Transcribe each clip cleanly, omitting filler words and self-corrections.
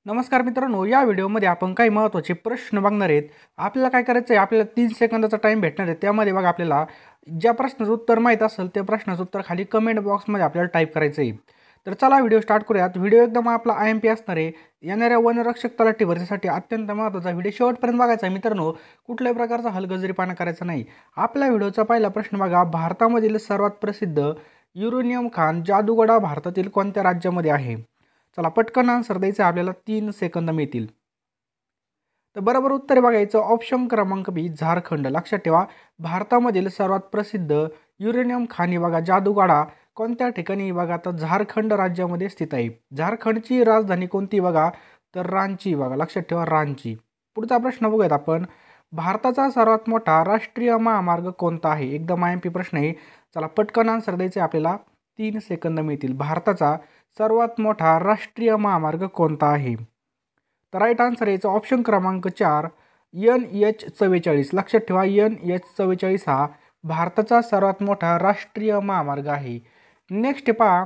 नमस्कार मित्रांनो, या व्हिडिओमध्ये आपण काही महत्त्वाचे प्रश्न बघणार आहेत। आपल्याला काय करायचं आहे, आपल्याला 3 सेकंदाचा टाइम भेटणार आहे। त्यामध्ये बघा आपल्याला ज्या प्रश्नाचं उत्तर माहीत असेल त्या प्रश्नाचं उत्तर खाली कमेंट बॉक्समध्ये आपल्याला टाईप करायचं आहे। तर चला व्हिडिओ स्टार्ट करूयात। व्हिडिओ एकदम आपला IMP असणार आहे। येणाऱ्या वनरक्षक तलाठी भरतीसाठी अत्यंत महत्त्वाचा व्हिडिओ शेवटपर्यंत बघायचा आहे मित्रांनो। कुठल्याही प्रकारचा हलगर्जीपणा करायचा नाही। आपल्या व्हिडिओचा पहिला प्रश्न बघा, भारतामधील सर्वात प्रसिद्ध युरेनियम खाण जादूगडा भारतातील कोणत्या राज्यामध्ये आहे? चला पटकन आन्सर द्यायचं आहे, आपल्याला 3 सेकंद मिळतील। तर बरोबर उत्तर बघायचं ऑप्शन क्रमांक बी, झारखंड। लक्षात ठेवा, भारतामधील सर्वात प्रसिद्ध युरेनियम खाणी बघा जादूगडा कोणत्या ठिकाणी बघा, तर झारखंड राज्यामध्ये स्थित आहे। झारखंडची राजधानी कोणती बघा, तर रांची बघा। लक्षात ठेवा, रांची। पुढचा प्रश्न बघूयात आपण, भारताचा सर्वात मोठा राष्ट्रीय महामार्ग कोणता आहे? एकदम IMP प्रश्न आहे। चला पटकन आन्सर द्यायचे आपल्याला, 3 सेकंद मिळतील। भारताचा सर्वात मोठा राष्ट्रीय महामार्ग कोणता आहे? तर राईट आन्सर याचा ऑप्शन क्रमांक 4, NH44। लक्षात ठेवा, NH44 हा भारताचा सर्वात मोठा राष्ट्रीय महामार्ग आहे। नेक्स्ट पहा,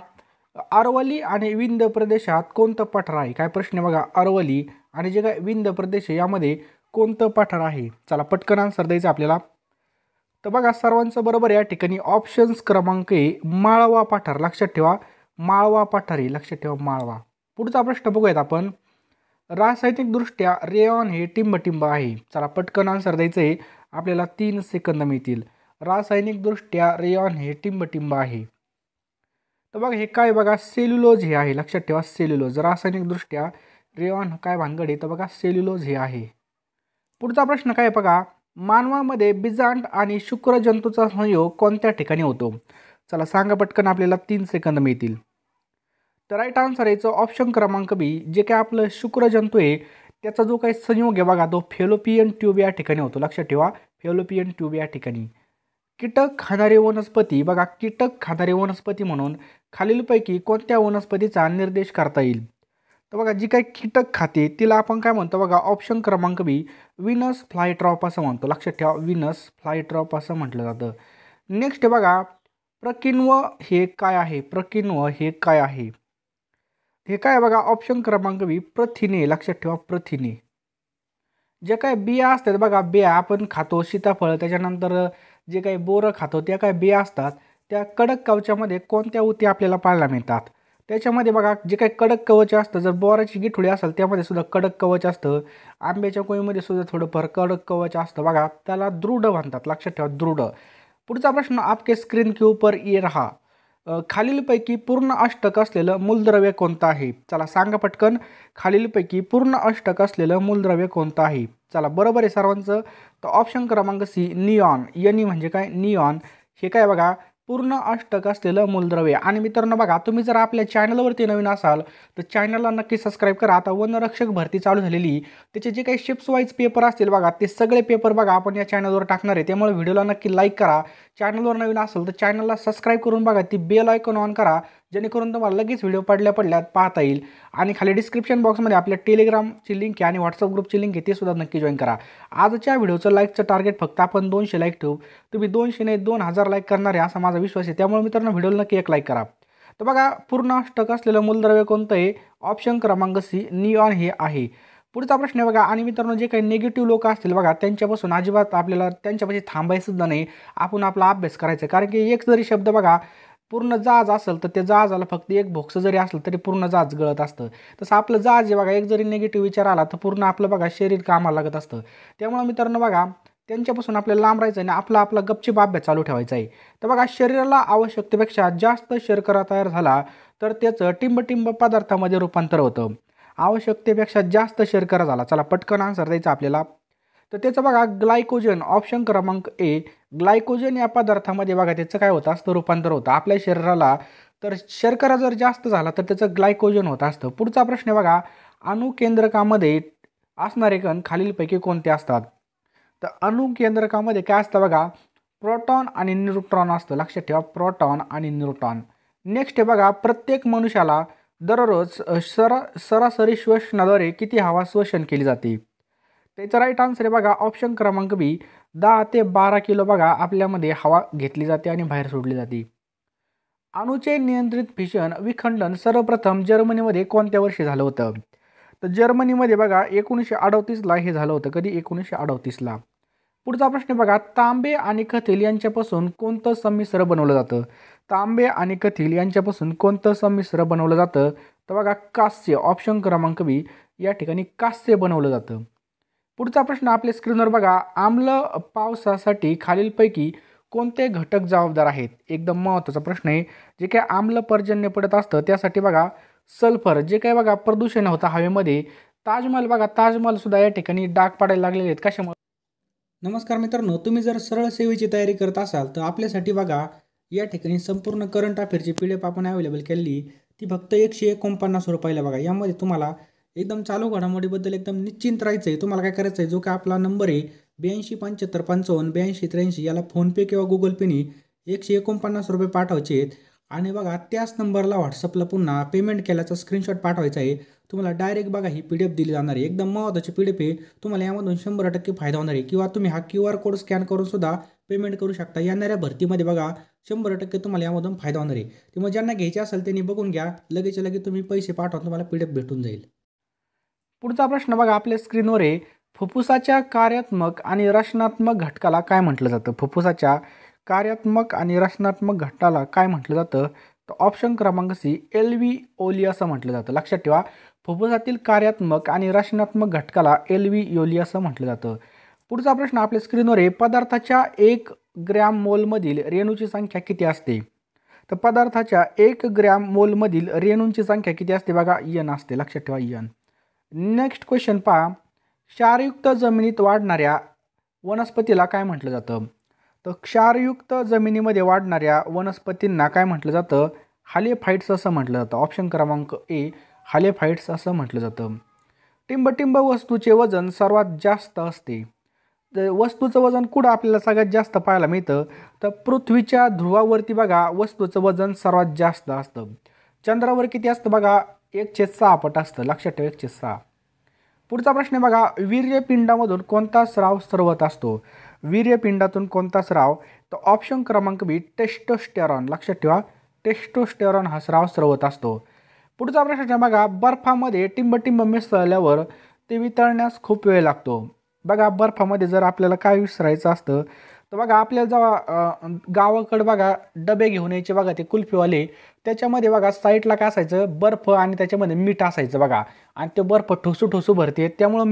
अरवली आणि विंध्य प्रदेशात कोणतं पठार आहे? काय प्रश्न बघा, अरवली आणि जे काय विंध्य प्रदेश यामध्ये कोणतं पठार आहे? चला पटकन आन्सर द्यायचं आपल्याला। तर बघा सर्वांचं बरोबर या ठिकाणी ऑप्शन्स क्रमांक ए, माळवा पठार। लक्षात ठेवा, माळवा पठार आहे। लक्षात ठेवा, माळवा। पुढचा प्रश्न बघूयात आपण, रासायनिकदृष्ट्या रेयॉन हे टिंबटिंब आहे। चला पटकन आन्सर द्यायचं आहे आपल्याला, 3 सेकंद मिळतील। रासायनिकदृष्ट्या रेयॉन हे टिंबटिंब आहे। तर बघा हे काय बघा, सेल्युलोज हे आहे। लक्षात ठेवा, सेल्युलोज। रासायनिकदृष्ट्या रेयॉन काय भानगड आहे, तर बघा सेल्युलोज हे आहे। पुढचा प्रश्न काय बघा, मानवामध्ये बीजांड आणि शुक्रजंतूचा संयोग कोणत्या ठिकाणी होतो? चला सांगा पटकन, आपल्याला 3 सेकंद मिळतील। तर राईट आन्सर याचं ऑप्शन क्रमांक बी, जे काय आपलं शुक्रजंतू आहे त्याचा जो काही संयोग आहे बघा, तो फेलोपियन ट्यूब या ठिकाणी होतो। लक्षात ठेवा, फेलोपियन ट्यूब या ठिकाणी। कीटक खाणारे वनस्पती बघा, कीटक खाणारे वनस्पती म्हणून खालीलपैकी कोणत्या वनस्पतीचा निर्देश करता येईल? तर बघा जी काही कीटक खाते तिला आपण काय म्हणतो बघा, ऑप्शन क्रमांक बी, विनस फ्लायट्रॉप असं म्हणतो। लक्षात ठेवा, विनस फ्लायट्रॉप असं म्हटलं जातं। नेक्स्ट बघा, प्रकिन्व हे काय आहे? प्रकिन्व हे काय आहे? हे काय बघा, ऑप्शन क्रमांक बी, प्रथिने। लक्षात ठेवा, प्रथिने। जे काय बिया असतात बघा, बिया आपण खातो सीताफळ, त्याच्यानंतर जे काही बोरं खातो त्या काय बिया असतात, त्या कडक कवचामध्ये कोणत्या ऊती आपल्याला पाहायला मिळतात? त्याच्यामध्ये बघा जे काही कडक कवच असतं, जर बोराची गिठोळी असेल त्यामध्ये सुद्धा कडक कवच असतं। आंब्याच्या कोळीमध्ये सुद्धा थोडंफार कडक कवच असतं बघा, त्याला दृढ म्हणतात। लक्षात ठेवा, दृढ। पुढचा प्रश्न, आपके स्क्रीन के ऊपर ये रहा, खालीलपैकी पूर्ण अष्टक असलेलं मूलद्रव्य कोणतं आहे? चला सांगा पटकन, खालीलपैकी पूर्ण अष्टक असलेलं मूलद्रव्य कोणतं आहे? चला बरोबर आहे सर्वांचं। तर ऑप्शन क्रमांक सी, निऑन। NE म्हणजे काय, निऑन। हे काय बघा, पूर्ण अष्टक असलेलं मूलद्रव्य। आणि मित्रांनो बघा, तुम्ही जर आपल्या चॅनलवरती नवीन असाल तर चॅनलला नक्की सबस्क्राईब करा। आता वनरक्षक भरती चालू झालेली, त्याचे जे काही शिफ्ट्स वाईज पेपर असतील बघा, ते सगळे पेपर बघा आपण या चॅनलवर टाकणार आहे। त्यामुळे व्हिडिओला नक्की लाईक करा। चॅनलवर नवीन असेल तर चॅनलला सबस्क्राईब करून बघा, ती बेल आयकॉन ऑन करा, जेणेकरून तुम्हाला लगेच व्हिडिओ पडल्यात पाहता येईल। आणि खाली डिस्क्रिप्शन बॉक्समध्ये आपल्या टेलिग्रामची लिंक आहे आणि व्हॉट्सअप ग्रुपची लिंक आहे, ते सुद्धा नक्की जॉईन करा। आजच्या व्हिडिओचं लाईकचं टार्गेट फक्त आपण 200 लाईक ठेवू। तुम्ही 200 नाही 2000 लाईक करणार आहे असा माझा विश्वास आहे। त्यामुळे मित्रांनो व्हिडिओला नक्की एक लाईक करा। तर बघा पूर्ण अष्टक असलेलं मूलद्रव्य कोणतं आहे? ऑप्शन क्रमांक सी, निऑन हे आहे। पुढचा प्रश्न बघा, आणि मित्रांनो जे काही निगेटिव्ह लोक असतील बघा, त्यांच्यापासून अजिबात आपल्याला त्यांच्यापाशी थांबायचं सुद्धा नाही। आपण आपला अभ्यास करायचा, कारण की एक जरी शब्द बघा पूर्ण जहाज असेल तर त्या जहाजाला फक्त एक भोक्स जरी असलं तरी पूर्ण जहाज गळत असतं। तसं आपलं जहाज आहे बघा, एक जरी निगेटिव्ह विचार आला तर पूर्ण आपलं बघा शरीर कामाला लागत असतं। त्यामुळे मित्रांनो बघा, त्यांच्यापासून आपल्याला लांब राहायचं आणि आपला गपचीप अभ्यास चालू ठेवायचा आहे। तर बघा, शरीराला आवश्यकतेपेक्षा जास्त शर्करा तयार झाला तर त्याचं टिंबटिंब पदार्थामध्ये रूपांतर होतं। आवश्यकतेपेक्षा जास्त शर्करा झाला, चला पटकन आन्सर द्यायचा आपल्याला। तर त्याचं बघा ग्लायकोजन, ऑप्शन क्रमांक ए, ग्लायकोजन या पदार्थामध्ये बघा त्याचं काय होतं असतं, रूपांतर होतं आपल्या शरीराला। तर शर्करा जर जास्त झाला तर त्याचं ग्लायकोजन होत असतं। पुढचा प्रश्न बघा, अणुकेंद्रकामध्ये असणारे कण खालीलपैकी कोणते असतात? तर अणुकेंद्रकामध्ये काय असतं बघा, प्रोटॉन आणि न्यूट्रॉन असतं। लक्षात ठेवा, प्रोटॉन आणि न्यूट्रॉन। नेक्स्ट बघा, प्रत्येक मनुष्याला दररोज सरासरी श्वसनाद्वारे किती हवा श्वसन केली जाते? त्याचा राईट आन्सर आहे बघा, ऑप्शन क्रमांक बी, 10 ते 12 किलो बघा आपल्यामध्ये हवा घेतली जाते आणि बाहेर सोडली जाते। अणुचे नियंत्रित फिशन विखंडन सर्वप्रथम जर्मनीमध्ये कोणत्या वर्षी झालं होतं? तर जर्मनीमध्ये बघा 1938ला हे झालं होतं. कधी? 1938ला. पुढचा प्रश्न बघा, तांबे आणि कथील यांच्यापासून कोणतं संमिश्र बनवलं जातं? तांबे आणि कथील यांच्यापासून कोणतं संमिश्र बनवलं जातं? तर बघा कास्य, ऑप्शन क्रमांक बी या ठिकाणी कास्य बनवलं जातं. पुढचा प्रश्न आपल्या स्क्रीनवर बघा, आम्ल पावसासाठी खालीलपैकी कोणते घटक जबाबदार आहेत? एकदम महत्त्वाचा प्रश्न आहे. जे काही आम्ल पर्जन्य पडत असतं त्यासाठी बघा सल्फर, जे काही बघा प्रदूषण होतं हवेमध्ये. ताजमहल बघा, ताजमहल सुद्धा या ठिकाणी डाग पडायला लागलेले आहेत. कशामुळे? नमस्कार मित्रांनो, तुम्ही जर सरळ सेवेची तयारी करत असाल तर आपल्यासाठी बघा या ठिकाणी संपूर्ण करंट अफेअरची PDF आपण अवेलेबल केली. ती फक्त 149 रुपयाला बघा. यामध्ये तुम्हाला एकदम चालू घडामोडीबद्दल एकदम निश्चिंत राहायचं आहे. तुम्हाला काय करायचं आहे, जो काय आपला नंबर आहे 827555 8283 याला फोनपे किंवा गुगल पेने 149 रुपये पाठवायचे आहेत. आणि बघा त्याच नंबरला व्हॉट्सअपला पुन्हा पेमेंट केल्याचा स्क्रीनशॉट पाठवायचा आहे. तुम्हाला डायरेक्ट बघा ही PDF दिली जाणार आहे. एकदम महत्त्वाची PDF आहे. तुम्हाला यामधून 100% फायदा होणार आहे. किंवा तुम्ही हा QR कोड स्कॅन करून सुद्धा पेमेंट करू शकता. येणाऱ्या भरतीमध्ये बघा 100% तुम्हाला यामधून फायदा होणार आहे. त्यामुळे ज्यांना घ्यायचे असेल त्यांनी बघून घ्या. लगेच लगेच तुम्ही पैसे पाठवा, तुम्हाला PDF भेटून जाईल. पुढचा प्रश्न बघा आपल्या स्क्रीनवर आहे, फुफ्फुसाच्या कार्यात्मक आणि रचनात्मक घटकाला काय म्हटलं जातं? फुफ्फुसाच्या कार्यात्मक आणि रचनात्मक घटकाला काय म्हटलं जातं? तर ऑप्शन क्रमांक सी एल्व्हिओली असं म्हटलं जातं. लक्षात ठेवा, फुफ्फुसातील कार्यात्मक आणि रचनात्मक घटकाला एल्व्हिओली असं म्हटलं जातं. पुढचा प्रश्न आपल्या स्क्रीनवर आहे, पदार्थाच्या 1 ग्रॅम मोलमधील रेणूची संख्या किती असते? तर पदार्थाच्या 1 ग्रॅम मोलमधील रेणूंची संख्या किती असते? बघा N असते. लक्षात ठेवा N. नेक्स्ट क्वेश्चन पहा, क्षारयुक्त जमिनीत वाढणाऱ्या वनस्पतीला काय म्हटलं जातं? तर क्षारयुक्त जमिनीमध्ये वाढणाऱ्या वनस्पतींना काय म्हटलं जातं? हालेफाइट्स असं म्हटलं जातं. ऑप्शन क्रमांक ए हालेफाइट्स असं म्हटलं जातं. टिंबटिंब वस्तूचे वजन सर्वात जास्त असते. तर वस्तूचं वजन कुठं आपल्याला सगळ्यात जास्त पाहायला मिळतं? तर पृथ्वीच्या ध्रुवावरती बघा वस्तूचं वजन सर्वात जास्त असतं. चंद्रावर किती असतं? बघा 1/6 पट असतं. लक्षात ठेवा 1/6. पुढचा प्रश्न आहे बघा, वीर्यपिंडामधून कोणता स्राव स्रवत असतो? वीर्यपिंडातून कोणता स्राव? तर ऑप्शन क्रमांक बी टेस्टोस्टेरॉन. लक्षात ठेवा टेस्टोस्टेरॉन हा स्राव स्रवत असतो. पुढचा प्रश्न आहे बघा, बर्फामध्ये टिंबटिंब मिसळल्यावर ते वितळण्यास खूप वेळ लागतो. बघा बर्फामध्ये जर आपल्याला काय विसरायचं असतं तर बघा आपल्याला जेव्हा गावाकडं बघा डबे घेऊन यायचे बघा ते कुल्फीवाले, त्याच्यामध्ये बघा साईडला काय असायचं, बर्फ आणि त्याच्यामध्ये मीठ असायचं बघा. आणि ते बर्फ ठोसू ठोसू भरते. त्यामुळं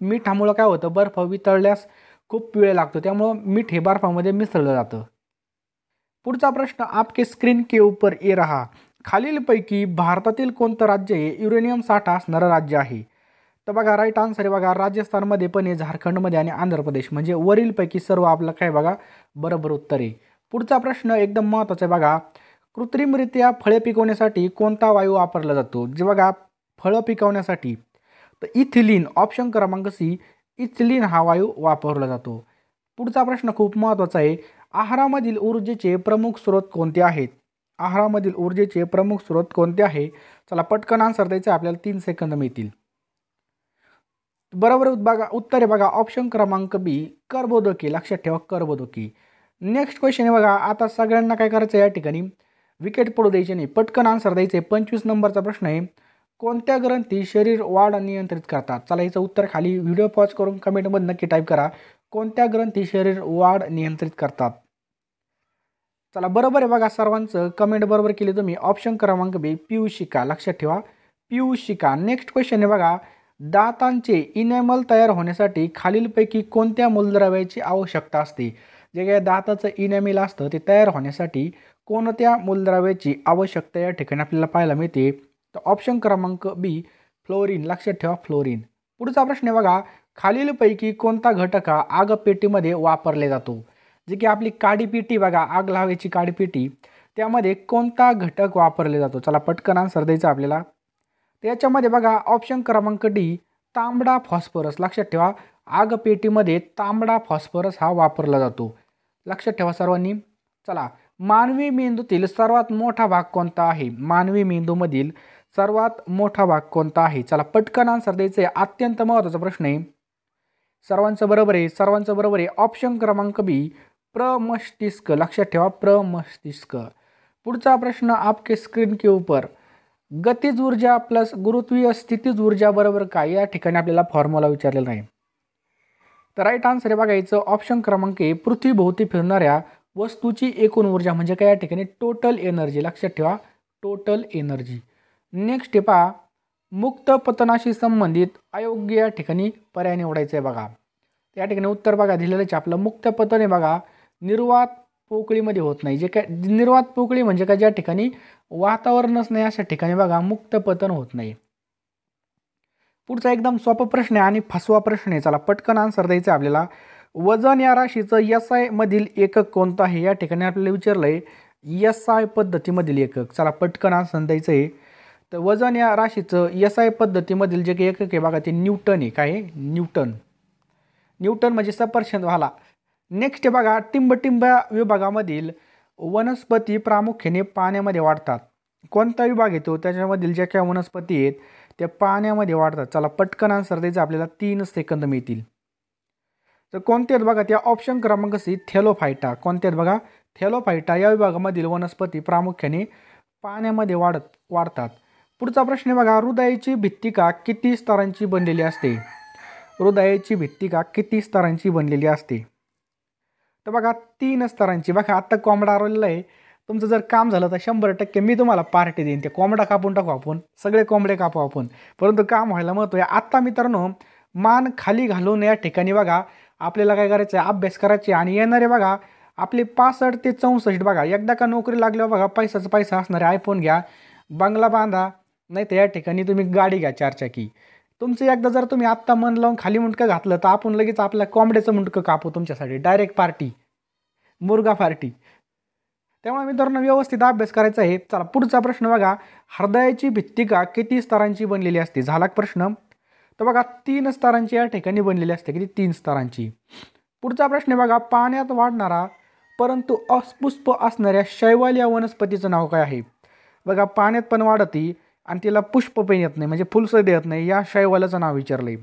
मिठामुळं काय होतं, बर्फ वितळल्यास खूप वेळ लागतो. त्यामुळं मीठ हे बर्फामध्ये मिसळलं जातं. पुढचा प्रश्न, आपके स्क्रीन के ऊपर ये रहा, खालीलपैकी भारतातील कोणतं राज्य हे युरेनियम साठा असणारं राज्य आहे? तर बघा राईट आन्सर आहे बघा राजस्थानमध्ये पण आहे, झारखंडमध्ये आणि आंध्र प्रदेश, म्हणजे वरीलपैकी सर्व आपलं काय बघा बरोबर उत्तर आहे. पुढचा प्रश्न एकदम महत्त्वाचा आहे बघा, कृत्रिमरित्या फळे पिकवण्यासाठी कोणता वायू वापरला जातो? जे बघा फळं पिकवण्यासाठी तर इथिलीन, ऑप्शन क्रमांक सी इथिलीन हा वायू वापरला जातो. पुढचा प्रश्न खूप महत्त्वाचा आहे, आहारामधील ऊर्जेचे प्रमुख स्रोत कोणते आहेत? आहारामधील ऊर्जेचे प्रमुख स्रोत कोणते आहे? चला पटकन आन्सर द्यायचं आहे आपल्याला, 3 सेकंद मिळतील. बरोबर बघा उत्तर आहे बघा ऑप्शन क्रमांक बी कर्बोदकी. लक्षात ठेवा कर्बोदकी. नेक्स्ट क्वेश्चन आहे बघा, आता सगळ्यांना काय करायचं या ठिकाणी विकेट पडू द्यायचे नाही, पटकन आन्सर द्यायचे. 25 नंबरचा प्रश्न आहे, कोणत्या ग्रंथी शरीर वाढ नियंत्रित करतात? चला याचं उत्तर खाली व्हिडिओ पॉज करून कमेंटमध्ये नक्की टाईप करा, कोणत्या ग्रंथी शरीर वाढ नियंत्रित करतात? चला बरोबर आहे बघा सर्वांचं कमेंट बरोबर केली तुम्ही. ऑप्शन क्रमांक बी पियूषिका. लक्षात ठेवा पियूषिका. नेक्स्ट क्वेश्चन आहे बघा, दातांचे इनेमल तयार होण्यासाठी खालीलपैकी कोणत्या मूलद्रव्याची आवश्यकता असते? जे काही दाताचं इनेमिल असतं ते तयार होण्यासाठी कोणत्या मूलद्रव्याची आवश्यकता या ठिकाणी आपल्याला पाहायला मिळते? तर ऑप्शन क्रमांक बी फ्लोरीन. लक्षात ठेवा फ्लोरीन. पुढचा प्रश्न आहे बघा, खालीलपैकी कोणता घटक हा आगपेटीमध्ये वापरले जातो? जे की आपली काडीपेटी बघा आग लावायची काडीपेटी, त्यामध्ये कोणता घटक वापरले जातो? चला पटकन आन्सर द्यायचा आपल्याला. त्याच्यामध्ये बघा ऑप्शन क्रमांक डी तांबडा फॉस्फरस. लक्षात ठेवा आगपेटीमध्ये तांबडा फॉस्फरस हा वापरला जातो. लक्षात ठेवा सर्वांनी. चला, मानवी मेंदूतील सर्वात मोठा भाग कोणता आहे? मानवी मेंदूमधील सर्वात मोठा भाग कोणता आहे? चला पटकन आन्सर द्यायचं आहे, अत्यंत महत्त्वाचा प्रश्न आहे. सर्वांचं बरोबर आहे, सर्वांचं बरोबर आहे. ऑप्शन क्रमांक बी प्रमस्तिष्क. लक्षात ठेवा प्रमस्तिष्क. पुढचा प्रश्न आपके स्क्रीन के ऊपर, गतिज ऊर्जा प्लस गुरुत्वीय स्थितीज ऊर्जा बरोबर काय, या ठिकाणी आपल्याला फॉर्म्युला विचारलेला आहे. तर राईट आन्सर आहे बघायचं ऑप्शन क्रमांक ए, पृथ्वीभोवती फिरणाऱ्या वस्तूची एकूण ऊर्जा म्हणजे काय, या ठिकाणी टोटल एनर्जी. लक्षात ठेवा, टोटल एनर्जी. नेक्स्ट पहा, मुक्त पतनाशी संबंधित अयोग्य या ठिकाणी पर्याय निवडायचा आहे बघा. या ठिकाणी उत्तर बघा दिलेलं आहे आपलं, मुक्त पतन आहे बघा निर्वात पोकळीमध्ये होत नाही. जे काय निर्वात पोकळी म्हणजे काय, ज्या ठिकाणी वातावरणच नाही अशा ठिकाणी बघा मुक्त पतन होत नाही. पुढचा एकदम सोपा प्रश्न आहे आणि फसवा प्रश्न आहे, चला पटकन आन्सर द्यायचं आहे आपल्याला. वजन या राशीचं SI मधील एकक कोणतं आहे, या ठिकाणी आपल्याला विचारलंय SI पद्धतीमधील एकक. चला पटकन आन्सर द्यायचं आहे. तर वजन या राशीचं SI पद्धतीमधील जे काही एकक आहे बघा ते न्यूटन आहे. काय आहे, न्यूटन. न्यूटन म्हणजे सफरचंद वाला. नेक्स्ट बघा, टिंबटिंब विभागामधील वनस्पती प्रामुख्याने पाण्यामध्ये वाढतात. कोणता विभाग येतो त्याच्यामधील ज्या काही वनस्पती आहेत त्या पाण्यामध्ये वाढतात. चला पटकन आन्सर द्यायचं आपल्याला, 3 सेकंद मिळतील. तर कोणते आहेत बघा, त्या ऑप्शन क्रमांक सी थेलोफायटा. कोणते आहेत बघा, थेलोफायटा या विभागामधील वनस्पती प्रामुख्याने पाण्यामध्ये वाढतात. पुढचा प्रश्न आहे बघा, हृदयाची भित्तिका किती स्तरांची बनलेली असते. हृदयाची भित्तिका किती स्तरांची बनलेली असते. तर बघा 3 स्तरांची. बघा आता कोंबडा आलेला आहे, तुमचं जर काम झालं तर 100% मी तुम्हाला पार्टी देईन. ते कोंबडा कापून टाकू आपण, सगळे कोंबडे कापू आपण, परंतु काम व्हायला महत्त्व आहे. आत्ता मित्रांनो मान खाली घालून या ठिकाणी बघा आपल्याला काय करायचं आहे, अभ्यास करायचे. आणि येणारे बघा आपले 65 ते 64 बघा, एकदा का नोकरी लागल्यावर बघा पैसाचा पैसा असणारे आयफोन घ्या, बंगला बांधा, नाही तर या ठिकाणी तुम्ही गाडी घ्या 4 चाकी. तुमचं एकदा जर तुम्ही आत्ता मन लावून खाली मुंडकं घातलं तर आपण लगेच आपल्या कोंबड्याचं मुंडकं कापू तुमच्यासाठी, डायरेक्ट पार्टी, मुर्गा पार्टी. त्यामुळे मित्रांनो व्यवस्थित अभ्यास करायचा आहे. चला पुढचा प्रश्न बघा, हृदयाची भित्तिका किती स्तरांची बनलेली असते. झाला प्रश्न. तर बघा 3 स्तरांची या ठिकाणी बनलेली असते. किती, 3 स्तरांची. पुढचा प्रश्न बघा, पाण्यात वाढणारा परंतु अस्पुष्प असणाऱ्या शैवाल या वनस्पतीचं नाव काय आहे. बघा पाण्यात पण वाढती आणि तिला पुष्प पण येत नाही, म्हणजे फुलसं देत नाही, या शैवालाचं नाव विचारलंय.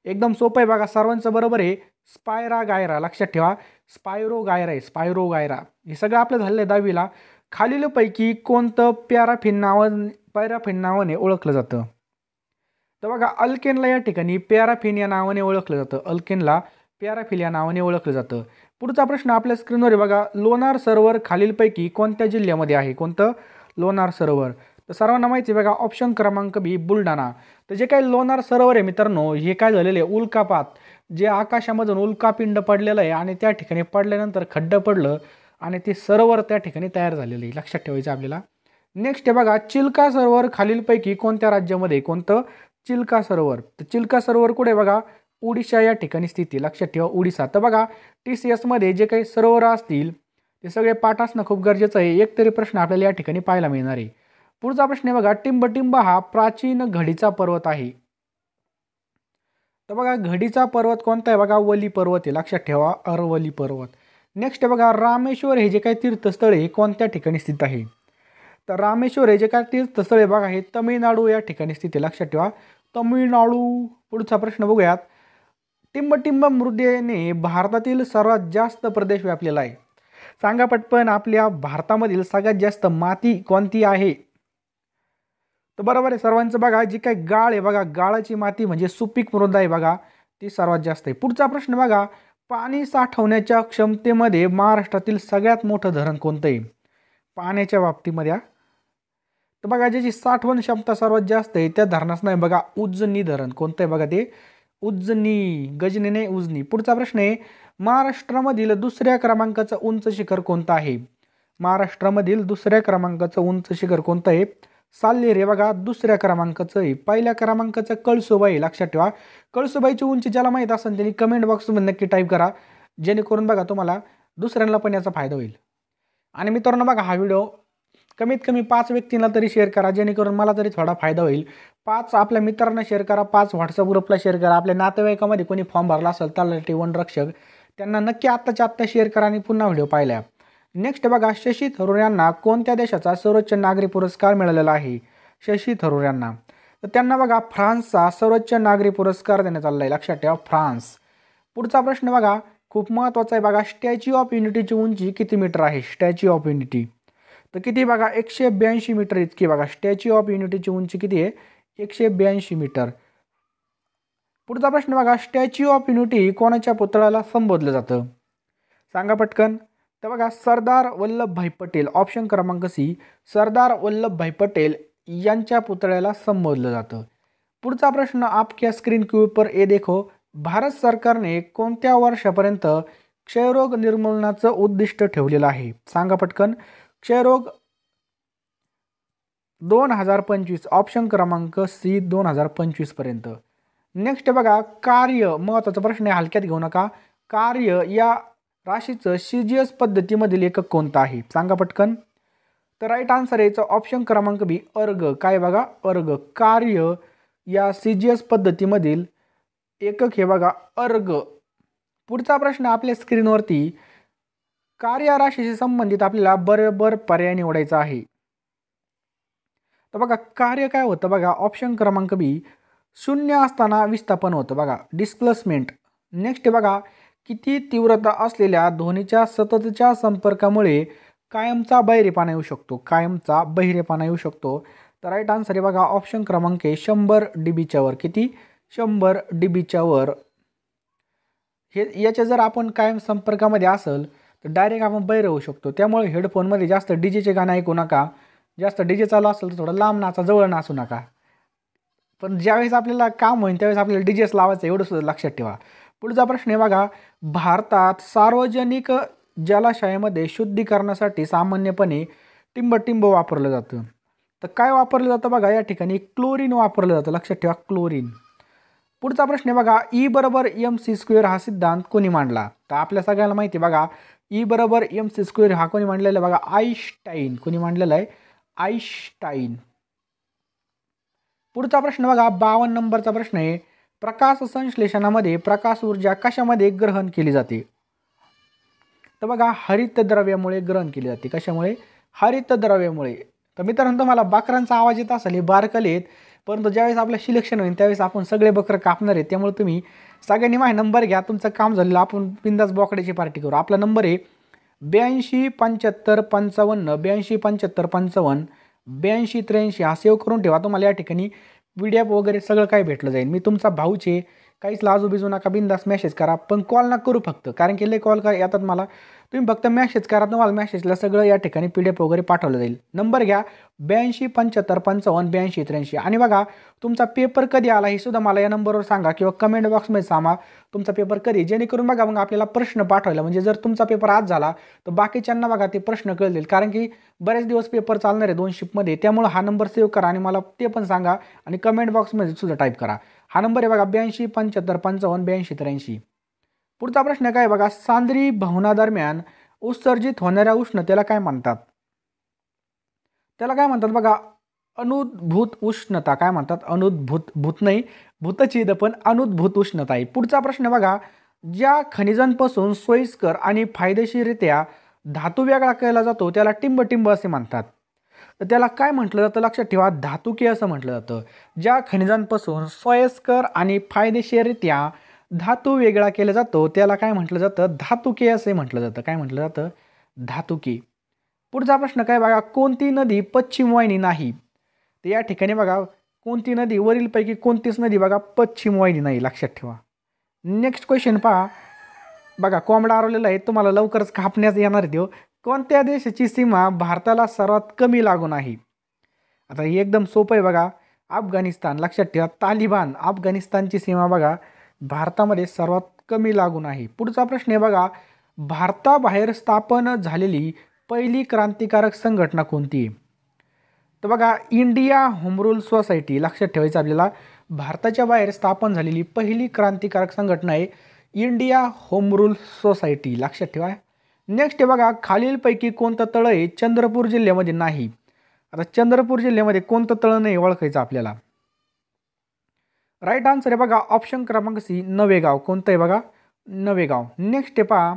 एकदम सोपं आहे बघा, सर्वांचं बरोबर आहे. स्पायरा गायरा. लक्षात ठेवा, स्पायरो गायरा आहे, स्पायरो गायरा. हे सगळं आपलं झालेलं आहे 10वीला. खालीलपैकी कोणतं पॅराफिन नावाने ओळखलं जातं. तर बघा अल्केनला या ठिकाणी पॅराफिन या नावाने ओळखलं जातं. अल्केनला पॅराफिन या नावाने ओळखलं जातं. पुढचा प्रश्न आपल्या स्क्रीनवर आहे बघा, लोणार सरोवर खालीलपैकी कोणत्या जिल्ह्यामध्ये आहे. कोणतं, लोणार सरोवर. तर सर्वांना माहिती आहे बघा, ऑप्शन क्रमांक बी बुलढाणा. तर जे काही लोणार सरोवर आहे मित्रांनो, हे काय झालेलं आहे, उल्कापात, जे आकाशामधून उल्कापिंड पडलेलं आहे आणि त्या ठिकाणी पडल्यानंतर खड्डं पडलं आणि ते सरोवर त्या ठिकाणी तयार झालेलं आहे. लक्षात ठेवायचं आपल्याला. नेक्स्ट आहे बघा, चिल्का सरोवर खालीलपैकी कोणत्या राज्यामध्ये. कोणतं, चिल्का सरोवर. तर चिल्का सरोवर कुठे बघा, ओडिशा या ठिकाणी स्थिती. लक्षात ठेवा, ओडिशा. तर बघा TCS मध्ये जे काही सरोवर असतील ते सगळे पाठ असणं खूप गरजेचं आहे. एक तरी प्रश्न आपल्याला या ठिकाणी पाहायला मिळणार आहे. पुढचा प्रश्न आहे बघा, टिंबटिंब हा प्राचीन घडीचा पर्वत आहे. तर बघा घडीचा पर्वत कोणता आहे बघा, वली पर्वत आहे. लक्षात ठेवा, अरवली पर्वत. नेक्स्ट बघा, रामेश्वर हे जे काही तीर्थस्थळ आहे कोणत्या ठिकाणी स्थित आहे. तर रामेश्वर हे जे काही तीर्थस्थळ आहे बघा हे तमिळनाडू या ठिकाणी स्थित आहे. लक्षात ठेवा, तमिळनाडू. पुढचा प्रश्न बघूयात, टिंबटिंब मृदेने भारतातील सर्वात जास्त प्रदेश व्यापलेला आहे. सांगा पटपन, आपल्या भारतामधील सगळ्यात जास्त माती कोणती आहे. तर बरोबर आहे सर्वांचं. बघा जी काही गाळ आहे बघा, गाळाची माती म्हणजे सुपीक मृदा आहे बघा, ती सर्वात जास्त आहे. पुढचा प्रश्न बघा, पाणी साठवण्याच्या क्षमतेमध्ये महाराष्ट्रातील सगळ्यात मोठं धरण कोणतं आहे. पाण्याच्या बाबतीमध्ये. तर बघा ज्याची साठवण क्षमता सर्वात जास्त आहे त्या धरणाचं नाही बघा, उजनी धरण. कोणतं आहे बघा ते, उजनी, गजनी नाही, उजनी. पुढचा प्रश्न आहे, महाराष्ट्रामधील दुसऱ्या क्रमांकाचं उंच शिखर कोणतं आहे. महाराष्ट्रामधील दुसऱ्या क्रमांकाचं उंच शिखर कोणतं आहे. साल्हेर हे बघा दुसऱ्या क्रमांकाचं आहे. पहिल्या क्रमांकाचं कळसुबाई. लक्षात ठेवा, कळसुबाईची उंची ज्याला माहीत असेल त्यांनी कमेंट बॉक्समध्ये नक्की टाईप करा, जेणेकरून बघा तुम्हाला दुसऱ्यांना पण याचा फायदा होईल. आणि मित्रांनो बघा हा व्हिडिओ कमीत कमी 5 व्यक्तींना तरी शेअर करा, जेणेकरून मला तरी थोडा फायदा होईल. 5 आपल्या मित्रांना शेअर करा, 5 व्हॉट्सअप ग्रुपला शेअर करा. आपल्या नातेवाईकामध्ये कोणी फॉर्म भरला असेल तलाठी, वनरक्षक, त्यांना नक्की आत्ताच्या आत्ता शेअर करा आणि पुन्हा व्हिडिओ पाहिला. नेक्स्ट बघा, शशी थरूर यांना कोणत्या देशाचा सर्वोच्च नागरी पुरस्कार मिळालेला आहे. शशी थरूर यांना, तर त्यांना बघा फ्रान्सचा सर्वोच्च नागरी पुरस्कार देण्यात आलेला आहे. लक्षात ठेवा, फ्रान्स. पुढचा प्रश्न बघा खूप महत्त्वाचा आहे बघा, स्टॅच्यू ऑफ युनिटीची उंची किती मीटर आहे. स्टॅच्यू ऑफ युनिटी, तर किती बघा 182 मीटर इतकी बघा. स्टॅच्यू ऑफ युनिटीची उंची किती आहे? 182 मीटर. पुढचा प्रश्न बघा, स्टॅच्यू ऑफ युनिटी कोणाच्या पुतळ्याला संबोधलं जातं? सांगा पटकन. तर बघा सरदार वल्लभभाई पटेल, ऑप्शन क्रमांक सी, सरदार वल्लभभाई पटेल यांच्या पुतळ्याला संबोधलं जातं. पुढचा प्रश्न, आपक्या स्क्रीन के ऊपर ये देखो, भारत सरकारने कोणत्या वर्षापर्यंत क्षयरोग निर्मूलनाचं उद्दिष्ट ठेवलेलं आहे? सांगा पटकन. क्षयरोग 2025, ऑप्शन क्रमांक सी 2025 पर्यंत. नेक्स्ट बघा, कार्य, महत्त्वाचा प्रश्न आहे, हलक्यात घेऊ नका. कार्य या राशीचं CGS पद्धतीमधील एकक कोणतं आहे? सांगा पटकन. तर राईट आन्सर याचं ऑप्शन क्रमांक बी, अर्ग. काय बघा? अर्ग. कार्य या CGS पद्धतीमधील एकक हे बघा अर्ग. पुढचा प्रश्न आपल्या स्क्रीनवरती, कार्य राशीशी संबंधित आपल्याला बरोबर पर्याय निवडायचा आहे. तर बघा कार्य काय होतं बघा, ऑप्शन क्रमांक बी, शून्य असताना विस्थापन होतं बघा, डिस्प्लेसमेंट. नेक्स्ट बघा, किती तीव्रता असलेल्या ध्वनीच्या सततच्या संपर्कामुळे कायमचा बहिरेपणा येऊ शकतो? कायमचा बहिरेपणा येऊ शकतो. तर राईट आन्सर आहे बघा ऑप्शन क्रमांक 100 dBच्या वर. किती? 100 dBच्या वर. हे याच्या जर आपण कायम संपर्कामध्ये असेल तर डायरेक्ट आपण बहिरे होऊ शकतो. त्यामुळे हेडफोनमध्ये जास्त डीजेचे गाणं ऐकू नका. जास्त डीजे चालू असेल तर थोडं लांब नाचा, जवळ नाचू नका. पण ज्यावेळेस आपल्याला काम होईल त्यावेळेस आपल्याला डीजेच लावायचं, एवढं सुद्धा लक्षात ठेवा. पुढचा प्रश्न आहे बघा, भारतात सार्वजनिक जलाशयामध्ये शुद्धीकरणासाठी सामान्यपणे टिंब वापरलं जातं. तर काय वापरलं जातं बघा, या ठिकाणी क्लोरीन वापरलं जातं, लक्षात ठेवा, क्लोरीन. पुढचा प्रश्न आहे बघा, E = mc² हा सिद्धांत कोणी मांडला? तर आपल्या सगळ्यांना माहिती आहे बघा, E = mc² हा कोणी मांडलेला बघा, आईन्स्टाईन. कोणी मांडलेला आहे? आईन्स्टाईन. पुढचा प्रश्न बघा, 52 नंबरचा प्रश्न आहे, प्रकाश संश्लेषणामध्ये प्रकाश ऊर्जा कशामध्ये ग्रहण केली जाते? तर बघा हरितद्रव्यामुळे ग्रहण केली जाते. कशामुळे? हरितद्रव्यामुळे. तर मित्रांनो तुम्हाला बकरांचा आवाज येत असेल, हे बारकले आहेत, परंतु ज्यावेळेस आपलं सिलेक्शन होईल त्यावेळेस आपण सगळे बकरं कापणार आहेत. त्यामुळे तुम्ही सगळ्यांनी माझा नंबर घ्या, तुमचं काम झालेलं, आपण बिंदास बोकड्याची पार्टी करू. आपला नंबर आहे 82 75 55 82 75 55 82 83. हा सेव्ह करून ठेवा. तुम्हाला या ठिकाणी PDF वगैरे सगळं काही भेटलं जाईल. मी तुमचा भाऊचे, काहीच लाजू बिजू नका, बिंदास मेसेज करा, पण कॉल ना करू फक्त, कारण की लय कॉल येतात मला. तुम्ही फक्त मेसेज करा, तुम्हाला मेसेजला सगळं या ठिकाणी PDF वगैरे पाठवलं जाईल. नंबर घ्या 82 75 55 82 83. आणि बघा तुमचा पेपर कधी आला हे सुद्धा मला या नंबरवर सांगा किंवा कमेंट बॉक्समध्ये सांगा तुमचा पेपर कधी, जेणेकरून बघा मग आपल्याला प्रश्न पाठवायला, म्हणजे जर तुमचा पेपर आज झाला तर बाकीच्यांना बघा ते प्रश्न कळतील, कारण की बरेच दिवस पेपर चालणार आहे 2 शिफ्टमध्ये. त्यामुळे हा नंबर सेव्ह करा आणि मला ते पण सांगा आणि कमेंट बॉक्समध्ये सुद्धा टाईप करा. हा नंबर आहे बघा 82 75 55 82 83. पुढचा प्रश्न काय बघा, सांद्री भवनादरम्यान उत्सर्जित होणाऱ्या उष्णतेला काय म्हणतात? त्याला काय म्हणतात बघा, अनुद्भूत उष्णता. काय म्हणतात? अनुद्भूत, भूत नाही, भूतचिद पण अनुद्भूत उष्णता आहे. पुढचा प्रश्न बघा, ज्या खनिजांपासून सोयीस्कर आणि फायदेशीररित्या धातू वेगळा केला जातो त्याला टिंब असे म्हणतात. तर त्याला काय म्हटलं जातं? लक्षात ठेवा, धातुके असं म्हटलं जातं. ज्या खनिजांपासून सोयीस्कर आणि फायदेशीररित्या धातू वेगळा केला जातो त्याला काय म्हटलं जातं? धातुके असे म्हटलं जातं. काय म्हटलं जातं? धातुके. पुढचा प्रश्न काय बघा, कोणती नदी पश्चिम वाहिनी नाही? तर या ठिकाणी बघा कोणती नदी, वरीलपैकी कोणतीच नदी बघा पश्चिम वाहिनी नाही, लक्षात ठेवा. नेक्स्ट क्वेश्चन पहा बघा, कोंबडा आरवलेला आहे, तुम्हाला लवकरच कापण्यात येणार आहे. कोणत्या देशाची सीमा भारताला सर्वात कमी लागून आहे? आता हे एकदम सोपं आहे बघा, अफगाणिस्तान. लक्षात ठेवा, तालिबान. अफगाणिस्तानची सीमा बघा भारतामध्ये सर्वात कमी लागून आहे. पुढचा प्रश्न आहे बघा, भारताबाहेर स्थापन झालेली पहिली क्रांतिकारक संघटना कोणती आहे? तर बघा इंडिया होम रूल सोसायटी. लक्षात ठेवायचं आपल्याला, भारताच्या बाहेर स्थापन झालेली पहिली क्रांतिकारक संघटना आहे इंडिया होम रूल सोसायटी. लक्षात ठेवा. नेक्स्ट आहे बघा, खालीलपैकी कोणतं तळ आहे चंद्रपूर जिल्ह्यामध्ये नाही? आता चंद्रपूर जिल्ह्यामध्ये कोणतं तळ नाही ओळखायचं आपल्याला. राईट आन्सर आहे बघा ऑप्शन क्रमांक सी, नवेगाव. कोणतं आहे बघा? नवेगाव. नेक्स्ट आहे पहा,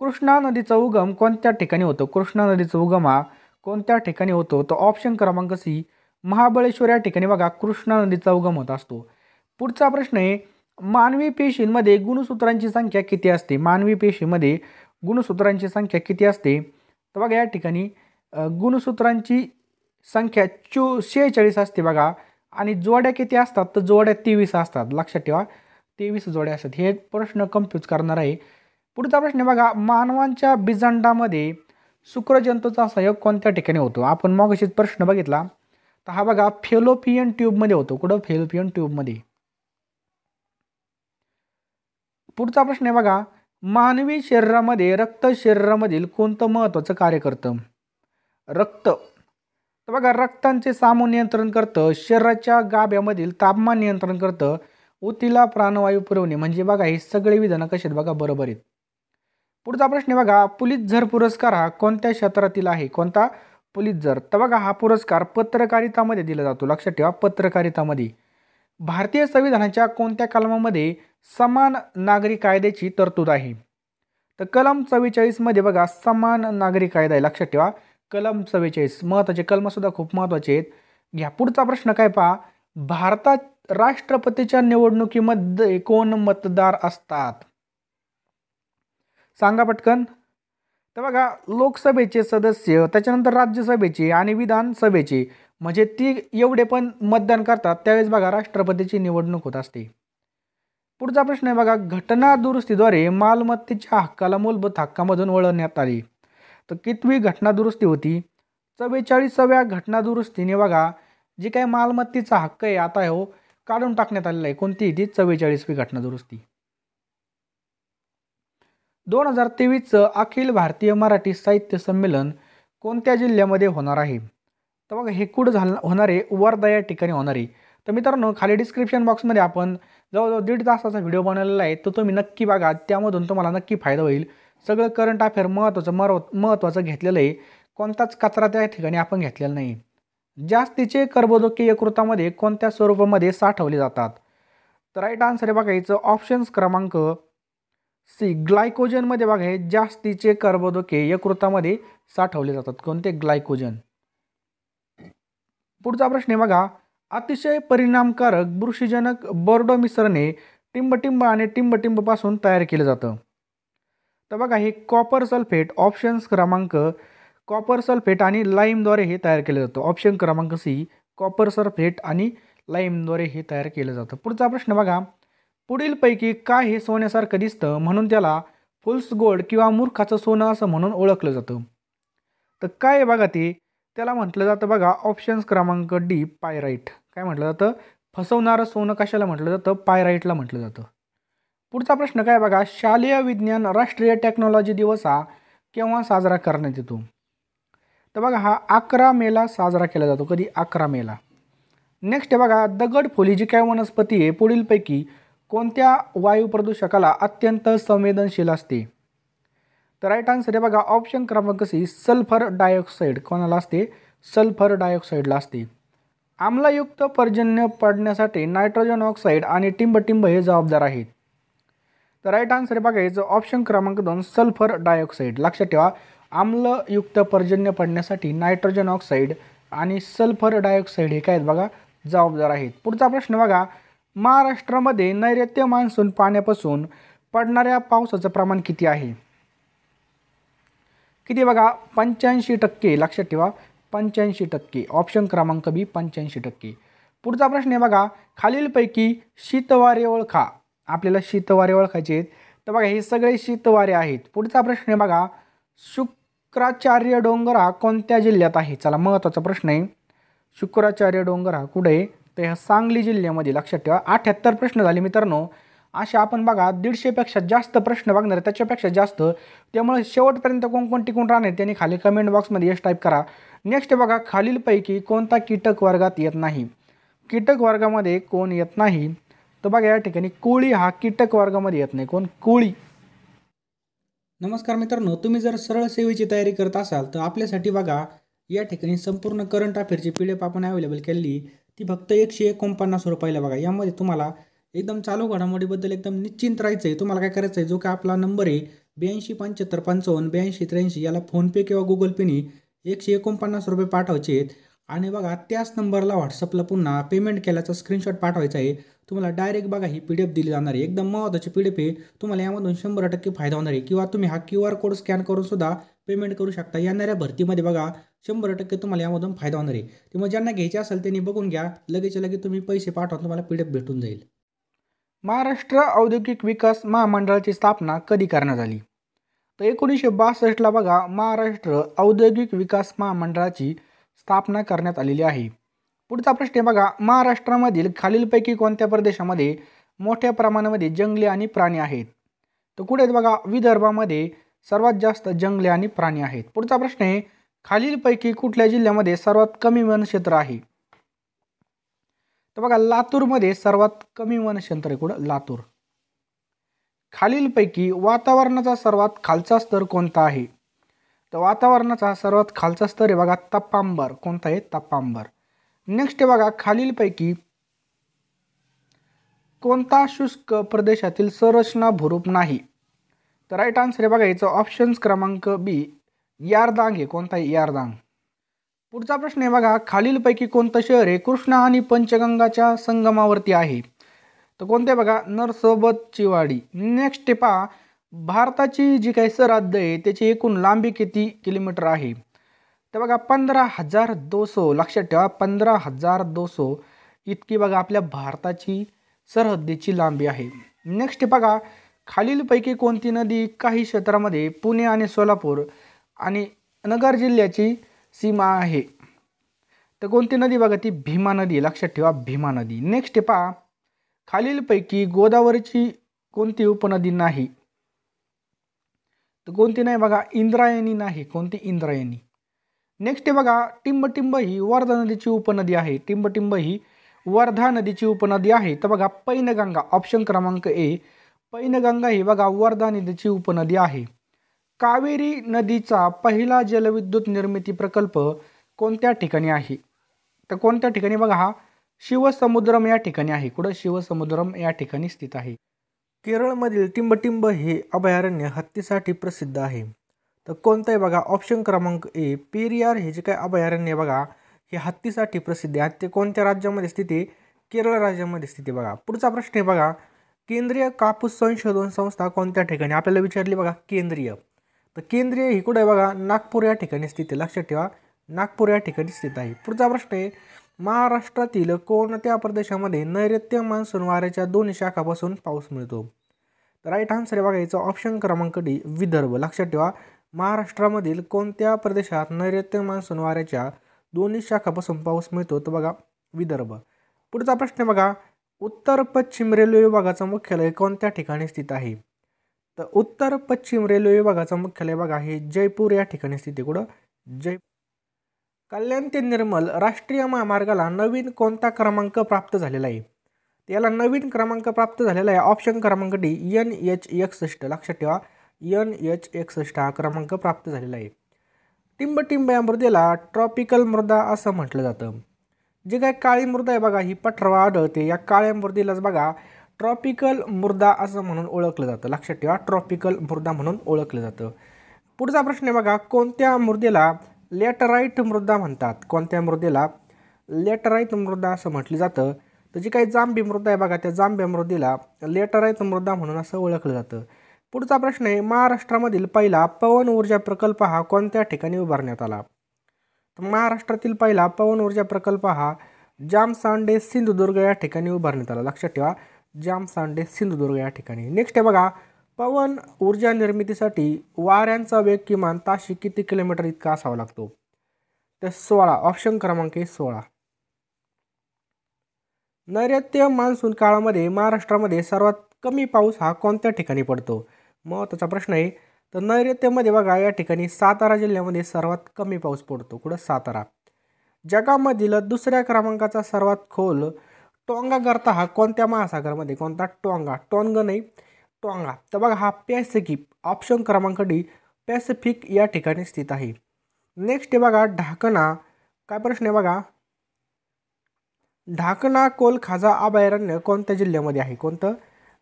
कृष्णा नदीचा उगम कोणत्या ठिकाणी होतो? कृष्णा नदीचा उगम हा कोणत्या ठिकाणी होतो? तर ऑप्शन क्रमांक सी, महाबळेश्वर या ठिकाणी बघा कृष्णा नदीचा उगम होत असतो. पुढचा प्रश्न आहे, मानवी पेशींमध्ये गुणसूत्रांची संख्या किती असते? मानवी पेशीमध्ये गुणसूत्रांची संख्या किती असते? तर बघा या ठिकाणी गुणसूत्रांची संख्या 46 असते बघा. आणि जोड्या किती असतात तर जोड्या 23 असतात. लक्षात ठेवा 23 जोड्या असतात. हे प्रश्न कन्फ्यूज करणार आहे. पुढचा प्रश्न बघा, मानवांच्या बीजांडामध्ये शुक्रजंतूचा संयोग कोणत्या ठिकाणी होतो? आपण मगाशीच प्रश्न बघितला तर हा बघा फेलोपियन ट्यूबमध्ये होतो. कुठं? फेलोपियन ट्यूबमध्ये. पुढचा प्रश्न आहे बघा, मानवी शरीरामध्ये रक्त शरीरामधील कोणतं महत्त्वाचं कार्य करतं? रक्त. तर बघा रक्तांचे सामून नियंत्रण करतं, शरीराच्या गाभ्यामधील तापमान नियंत्रण करतं, ऊतीला प्राणवायू पुरवणे. म्हणजे बघा हे सगळे विधानं कसे आहेत बघा बरोबर आहेत. पुढचा प्रश्न आहे बघा, पुलित्झर पुरस्कार हा कोणत्या क्षेत्रातील आहे? कोणता? पुलित्झर. तर बघा हा पुरस्कार पत्रकारितामध्ये दिला जातो. लक्षात ठेवा पत्रकारितामध्ये. भारतीय संविधानाच्या कोणत्या कलमामध्ये समान नागरी कायद्याची तरतूद आहे? तर कलम 44 मध्ये बघा समान नागरी कायदा आहे. लक्षात ठेवा कलम 44. महत्त्वाचे कलमसुद्धा खूप महत्त्वाचे आहेत. घ्या पुढचा प्रश्न काय पहा, भारतात राष्ट्रपतीच्या निवडणुकीमध्ये कोण मतदार असतात? सांगा पटकन. तर बघा लोकसभेचे सदस्य, त्याच्यानंतर राज्यसभेचे आणि विधानसभेचे, म्हणजे ती एवढे पण मतदान करतात त्यावेळेस बघा राष्ट्रपतीची निवडणूक होत असते. पुढचा प्रश्न आहे बघा, घटना दुरुस्तीद्वारे मालमत्तेच्या हक्काला मूलभूत हक्कामधून वळवण्यात आली. तर कितवी घटना दुरुस्ती होती? 44व्या घटना दुरुस्तीने बघा जी काही मालमत्तेचा हक्क आहे आता हो काढून टाकण्यात आलेला आहे. कोणती? ती 44वी घटना दुरुस्ती. 2023चं अखिल भारतीय मराठी साहित्य संमेलन कोणत्या जिल्ह्यामध्ये होणार आहे? तर बघा हे कुठं होणार आहे? वर्धा या ठिकाणी होणार आहे. तर मित्रांनो खाली डिस्क्रिप्शन बॉक्समध्ये आपण जवळजवळ 1.5 तासाचा व्हिडिओ बनवलेला आहे. तो तुम्ही नक्की बघा. त्यामधून तुम्हाला नक्की फायदा होईल. सगळं करंट अफेअर महत्त्वाचं घेतलेलं आहे. कोणताच कचरा त्या ठिकाणी आपण घेतलेला नाही. जास्तीचे कर्बोदके यकृतामध्ये कोणत्या स्वरूपामध्ये साठवले जातात? तर राईट आन्सर आहे बघा याचं ऑप्शन्स क्रमांक सी ग्लायकोजनमध्ये बघा हे जास्तीचे कर्बोदके यकृतामध्ये साठवले जातात. कोणते? ग्लायकोजन. पुढचा प्रश्न आहे बघा, अतिशय परिणामकारक बुरशीजनक बोर्डो मिश्रणे टिंबटिंब आणि टिंबटिंबपासून तयार केलं जातं. तर बघा हे कॉपर सल्फेट. ऑप्शन्स क्रमांक कॉपर सल्फेट आणि लाईमद्वारे हे तयार केलं जातं. ऑप्शन क्रमांक सी कॉपर सल्फेट आणि लाईमद्वारे हे तयार केलं जातं. पुढचा प्रश्न बघा, पुढीलपैकी काय हे सोन्यासारखं दिसतं म्हणून त्याला फुल्स गोल्ड किंवा मूर्खाचं सोनं असं म्हणून ओळखलं जातं? तर काय आहे बघा ते? त्याला म्हटलं जातं बघा ऑप्शन्स क्रमांक डी पायराईट. काय म्हटलं जातं? फसवणारं सोनं कशाला म्हटलं जातं? पायराईटला म्हटलं जातं. पुढचा प्रश्न काय बघा, शालेय विज्ञान राष्ट्रीय टेक्नॉलॉजी दिवस हा केव्हा साजरा करण्यात येतो? तर बघा हा 11 मेला साजरा केला जातो. कधी? 11 मेला. नेक्स्ट आहे बघा, दगडफुली जी काय वनस्पती आहे पुढीलपैकी कोणत्या वायू प्रदूषकाला अत्यंत संवेदनशील असते? तर राईट आन्सर आहे बघा ऑप्शन क्रमांक सी सल्फर डायऑक्साईड. कोणाला असते? सल्फर डायऑक्साईडला असते. आम्लयुक्त पर्जन्य पडण्यासाठी नायट्रोजन ऑक्साईड आणि टिंबटिंब हे जबाबदार आहेत. तर राईट आन्सर आहे बघा याचं ऑप्शन क्रमांक 2 सल्फर डायऑक्साईड. लक्षात ठेवा आम्लयुक्त पर्जन्य पडण्यासाठी नायट्रोजन ऑक्साईड आणि सल्फर डायऑक्साईड हे काय आहेत बघा जबाबदार आहेत. पुढचा प्रश्न बघा, महाराष्ट्रामध्ये नैऋत्य मान्सून पाण्यापासून पडणाऱ्या पावसाचं प्रमाण किती आहे? किती बघा? 85%. लक्षात ठेवा 85%. ऑप्शन क्रमांक बी 85%. पुढचा प्रश्न आहे बघा, खालीलपैकी शीतवारे ओळखा. आपल्याला शीतवारे ओळखायचे आहेत. तर बघा हे सगळे शीतवारे आहेत. पुढचा प्रश्न आहे बघा, शुक्राचार्य डोंगर हा कोणत्या जिल्ह्यात आहे? चला महत्त्वाचा प्रश्न आहे. शुक्राचार्य डोंगर हा कुठे आहे? तर ह्या सांगली जिल्ह्यामध्ये. लक्षात ठेवा 78 प्रश्न झाले मित्रांनो. अशा आपण बघा 150पेक्षा जास्त प्रश्न बघणार त्याच्यापेक्षा जास्त. त्यामुळे शेवटपर्यंत कोण टिकून राहणार त्यांनी खाली कमेंट बॉक्समध्ये यश टाईप करा. नेक्स्ट बघा, खालीलपैकी कोणता कीटक वर्गात येत नाही? कीटक वर्गामध्ये कोण येत नाही? तर बघा या ठिकाणी कोळी हा कीटक वर्गामध्ये येत नाही. कोण? कोळी. नमस्कार मित्रांनो, तुम्ही जर सरळ सेवेची तयारी करत असाल तर आपल्यासाठी बघा या ठिकाणी संपूर्ण करंट अफेअरची PDF आपण अवेलेबल केली. ती फक्त 149 रुपयाला बघा. यामध्ये तुम्हाला एकदम चालू घडामोडीबद्दल एकदम निश्चिंत राहायचं आहे. तुम्हाला काय करायचं आहे, जो काय आपला नंबर आहे 827555 8283 याला फोनपे किंवा गुगल पेने 149 रुपये पाठवायचे आहेत. आणि बघा त्याच नंबरला व्हॉट्सअपला पुन्हा पेमेंट केल्याचा स्क्रीनशॉट पाठवायचा आहे. तुम्हाला डायरेक्ट बघा ही PDF दिली जाणार आहे. एकदम महत्त्वाची PDF आहे. तुम्हाला यामधून 100% फायदा होणार आहे. किंवा तुम्ही हा QR कोड स्कॅन करून सुद्धा पेमेंट करू शकता. येणाऱ्या भरतीमध्ये बघा 100% तुम्हाला यामधून फायदा होणार आहे. त्यामुळे ज्यांना घ्यायचे असेल त्यांनी बघून घ्या. लगेच तुम्ही पैसे पाठवा, तुम्हाला PDF भेटून जाईल. महाराष्ट्र औद्योगिक विकास महामंडळाची स्थापना कधी करण्यात आली? तर 1962ला बघा महाराष्ट्र औद्योगिक विकास महामंडळाची स्थापना करण्यात आलेली आहे. पुढचा प्रश्न बघा, महाराष्ट्रामधील खालीलपैकी कोणत्या प्रदेशामध्ये मोठ्या प्रमाणामध्ये जंगले आणि प्राणी आहेत? तर कुठे आहेत बघा, विदर्भामध्ये सर्वात जास्त जंगले आणि प्राणी आहेत. पुढचा प्रश्न आहे, खालीलपैकी कुठल्या जिल्ह्यामध्ये सर्वात कमी वनक्षेत्र आहे? तर बघा लातूरमध्ये सर्वात कमी वनक्षेत्र आहे. कुठं? लातूर. खालीलपैकी वातावरणाचा सर्वात खालचा स्तर कोणता आहे? तर वातावरणाचा सर्वात खालचा स्तर आहे बघा तपांबर. कोणता आहे? तपांबर. नेक्स्ट आहे बघा, खालीलपैकी कोणता शुष्क प्रदेशातील संरचना भूरूप नाही? तर राईट आन्सर आहे बघा याचं ऑप्शन्स क्रमांक बी, यारदांग आहे. कोणता आहे? यारदांग. पुढचा प्रश्न आहे बघा, खालीलपैकी कोणतं शहर आहे कृष्णा आणि पंचगंगाच्या संगमावरती आहे? तर कोणते बघा, नरसोबतचीवाडी. नेक्स्ट आहे पहा, भारताची जी काही सरहद्द आहे त्याची एकूण लांबी किती किलोमीटर आहे? तर बघा 15,200. लक्षात ठेवा 15,200 इतकी बघा आपल्या भारताची सरहद्दीची लांबी आहे. नेक्स्ट बघा, खालीलपैकी कोणती नदी काही क्षेत्रामध्ये पुणे आणि सोलापूर आणि नगर जिल्ह्याची सीमा आहे? तर कोणती नदी बघा, ती भीमा नदी. लक्षात ठेवा भीमा नदी. नेक्स्ट पहा, खालीलपैकी गोदावरीची कोणती उपनदी नाही? तर कोणती नाही बघा, इंद्रायणी नाही. कोणती? इंद्रायणी. नेक्स्ट बघा, टिंबटिंब ही वर्धा नदीची उपनदी आहे. टिंबटिंब ही वर्धा नदीची उपनदी आहे. तर बघा पैनगंगा, ऑप्शन क्रमांक ए, पैनगंगा ही बघा वर्धा नदीची उपनदी आहे. कावेरी नदीचा पहिला जलविद्युत निर्मिती प्रकल्प कोणत्या ठिकाणी आहे? तर कोणत्या ठिकाणी बघा, हा शिवसमुद्रम या ठिकाणी आहे. कुठं? शिवसमुद्रम या ठिकाणी स्थित आहे. केरळमधील टिंबटिंब हे अभयारण्य हत्तीसाठी प्रसिद्ध आहे. तर कोणतं आहे बघा, ऑप्शन क्रमांक ए, पेरियार हे जे काय अभयारण्य बघा हे हत्तीसाठी प्रसिद्ध आहे. ते कोणत्या राज्यामध्ये स्थित आहे? केरळ राज्यामध्ये स्थित आहे बघा. पुढचा प्रश्न आहे बघा, केंद्रीय कापूस संशोधन संस्था कोणत्या ठिकाणी? आपल्याला विचारली बघा केंद्रीय. तर केंद्रीय ही कुठे आहे बघा, नागपूर या ठिकाणी स्थित आहे. लक्षात ठेवा नागपूर या ठिकाणी स्थित आहे. पुढचा प्रश्न आहे, महाराष्ट्रातील कोणत्या प्रदेशामध्ये नैऋत्य मान्सून वाऱ्याच्या 2 शाखापासून पाऊस मिळतो? तर राईट आन्सर आहे बघा याचं ऑप्शन क्रमांक डी, विदर्भ. लक्षात ठेवा महाराष्ट्रामधील कोणत्या प्रदेशात नैऋत्य मान्सून वाऱ्याच्या 2 शाखापासून पाऊस मिळतो? तर बघा विदर्भ. पुढचा प्रश्न बघा, उत्तर पश्चिम रेल्वे विभागाचं मुख्यालय कोणत्या ठिकाणी स्थित आहे? तर उत्तर पश्चिम रेल्वे विभागाचं मुख्यालय बघा हे जयपूर या ठिकाणी स्थित आहे. कुठं? जय. कल्याण ते निर्मल राष्ट्रीय महामार्गाला नवीन कोणता क्रमांक प्राप्त झालेला आहे? याला नवीन क्रमांक प्राप्त झालेला आहे. ऑप्शन क्रमांक डी, NH61. लक्षात ठेवा NH61 हा क्रमांक प्राप्त झालेला आहे. टिंबटिंब या मृदेला ट्रॉपिकल मृदा असं म्हटलं जातं. जे काय काळी मृदा आहे बघा ही पठारावर आढळते. या काळ्या मृदेलाच बघा ट्रॉपिकल मृदा असं म्हणून ओळखलं जातं. लक्षात ठेवा ट्रॉपिकल मृदा म्हणून ओळखलं जातं. पुढचा प्रश्न आहे बघा, कोणत्या मृदेला लॅटराईट मृदा म्हणतात? कोणत्या मृदेला लॅटराईट मृदा असं म्हटलं जातं? तर जी काही जांभी मृदा आहे बघा त्या जांभ्या मृदेला लॅटराईट मृदा म्हणून असं ओळखलं जातं. पुढचा प्रश्न आहे, महाराष्ट्रामधील पहिला पवन ऊर्जा प्रकल्प हा कोणत्या ठिकाणी उभारण्यात आला? तर महाराष्ट्रातील पहिला पवन ऊर्जा प्रकल्प हा जामसांडे सिंधुदुर्ग या ठिकाणी उभारण्यात आला. लक्षात ठेवा जामसांडे सिंधुदुर्ग या ठिकाणी. नेक्स्ट आहे बघा, पवन ऊर्जा निर्मितीसाठी वाऱ्यांचा वेग किमान ताशी किती किलोमीटर इतका असावा लागतो? तर 16. ऑप्शन क्रमांक 16. नैऋत्य मान्सून काळामध्ये महाराष्ट्रामध्ये सर्वात कमी पाऊस हा कोणत्या ठिकाणी पडतो? महत्त्वाचा प्रश्न आहे. तर नैऋत्यमध्ये बघा या ठिकाणी सातारा जिल्ह्यामध्ये सर्वात कमी पाऊस पडतो. कुठं? सातारा. जगामधील दुसऱ्या क्रमांकाचा सर्वात खोल टोंगा गर्ता हा कोणत्या महासागरामध्ये? कोणता? टोंगा. टोंग नाही टोंगा. तर बघा हा पॅसिफिक. ऑप्शन क्रमांक डी, पॅसिफिक या ठिकाणी स्थित आहे. नेक्स्ट आहे बघा ढाकणा. काय प्रश्न आहे बघा, ढाकणा कोलखाजा अभयारण्य कोणत्या जिल्ह्यामध्ये आहे? कोणतं?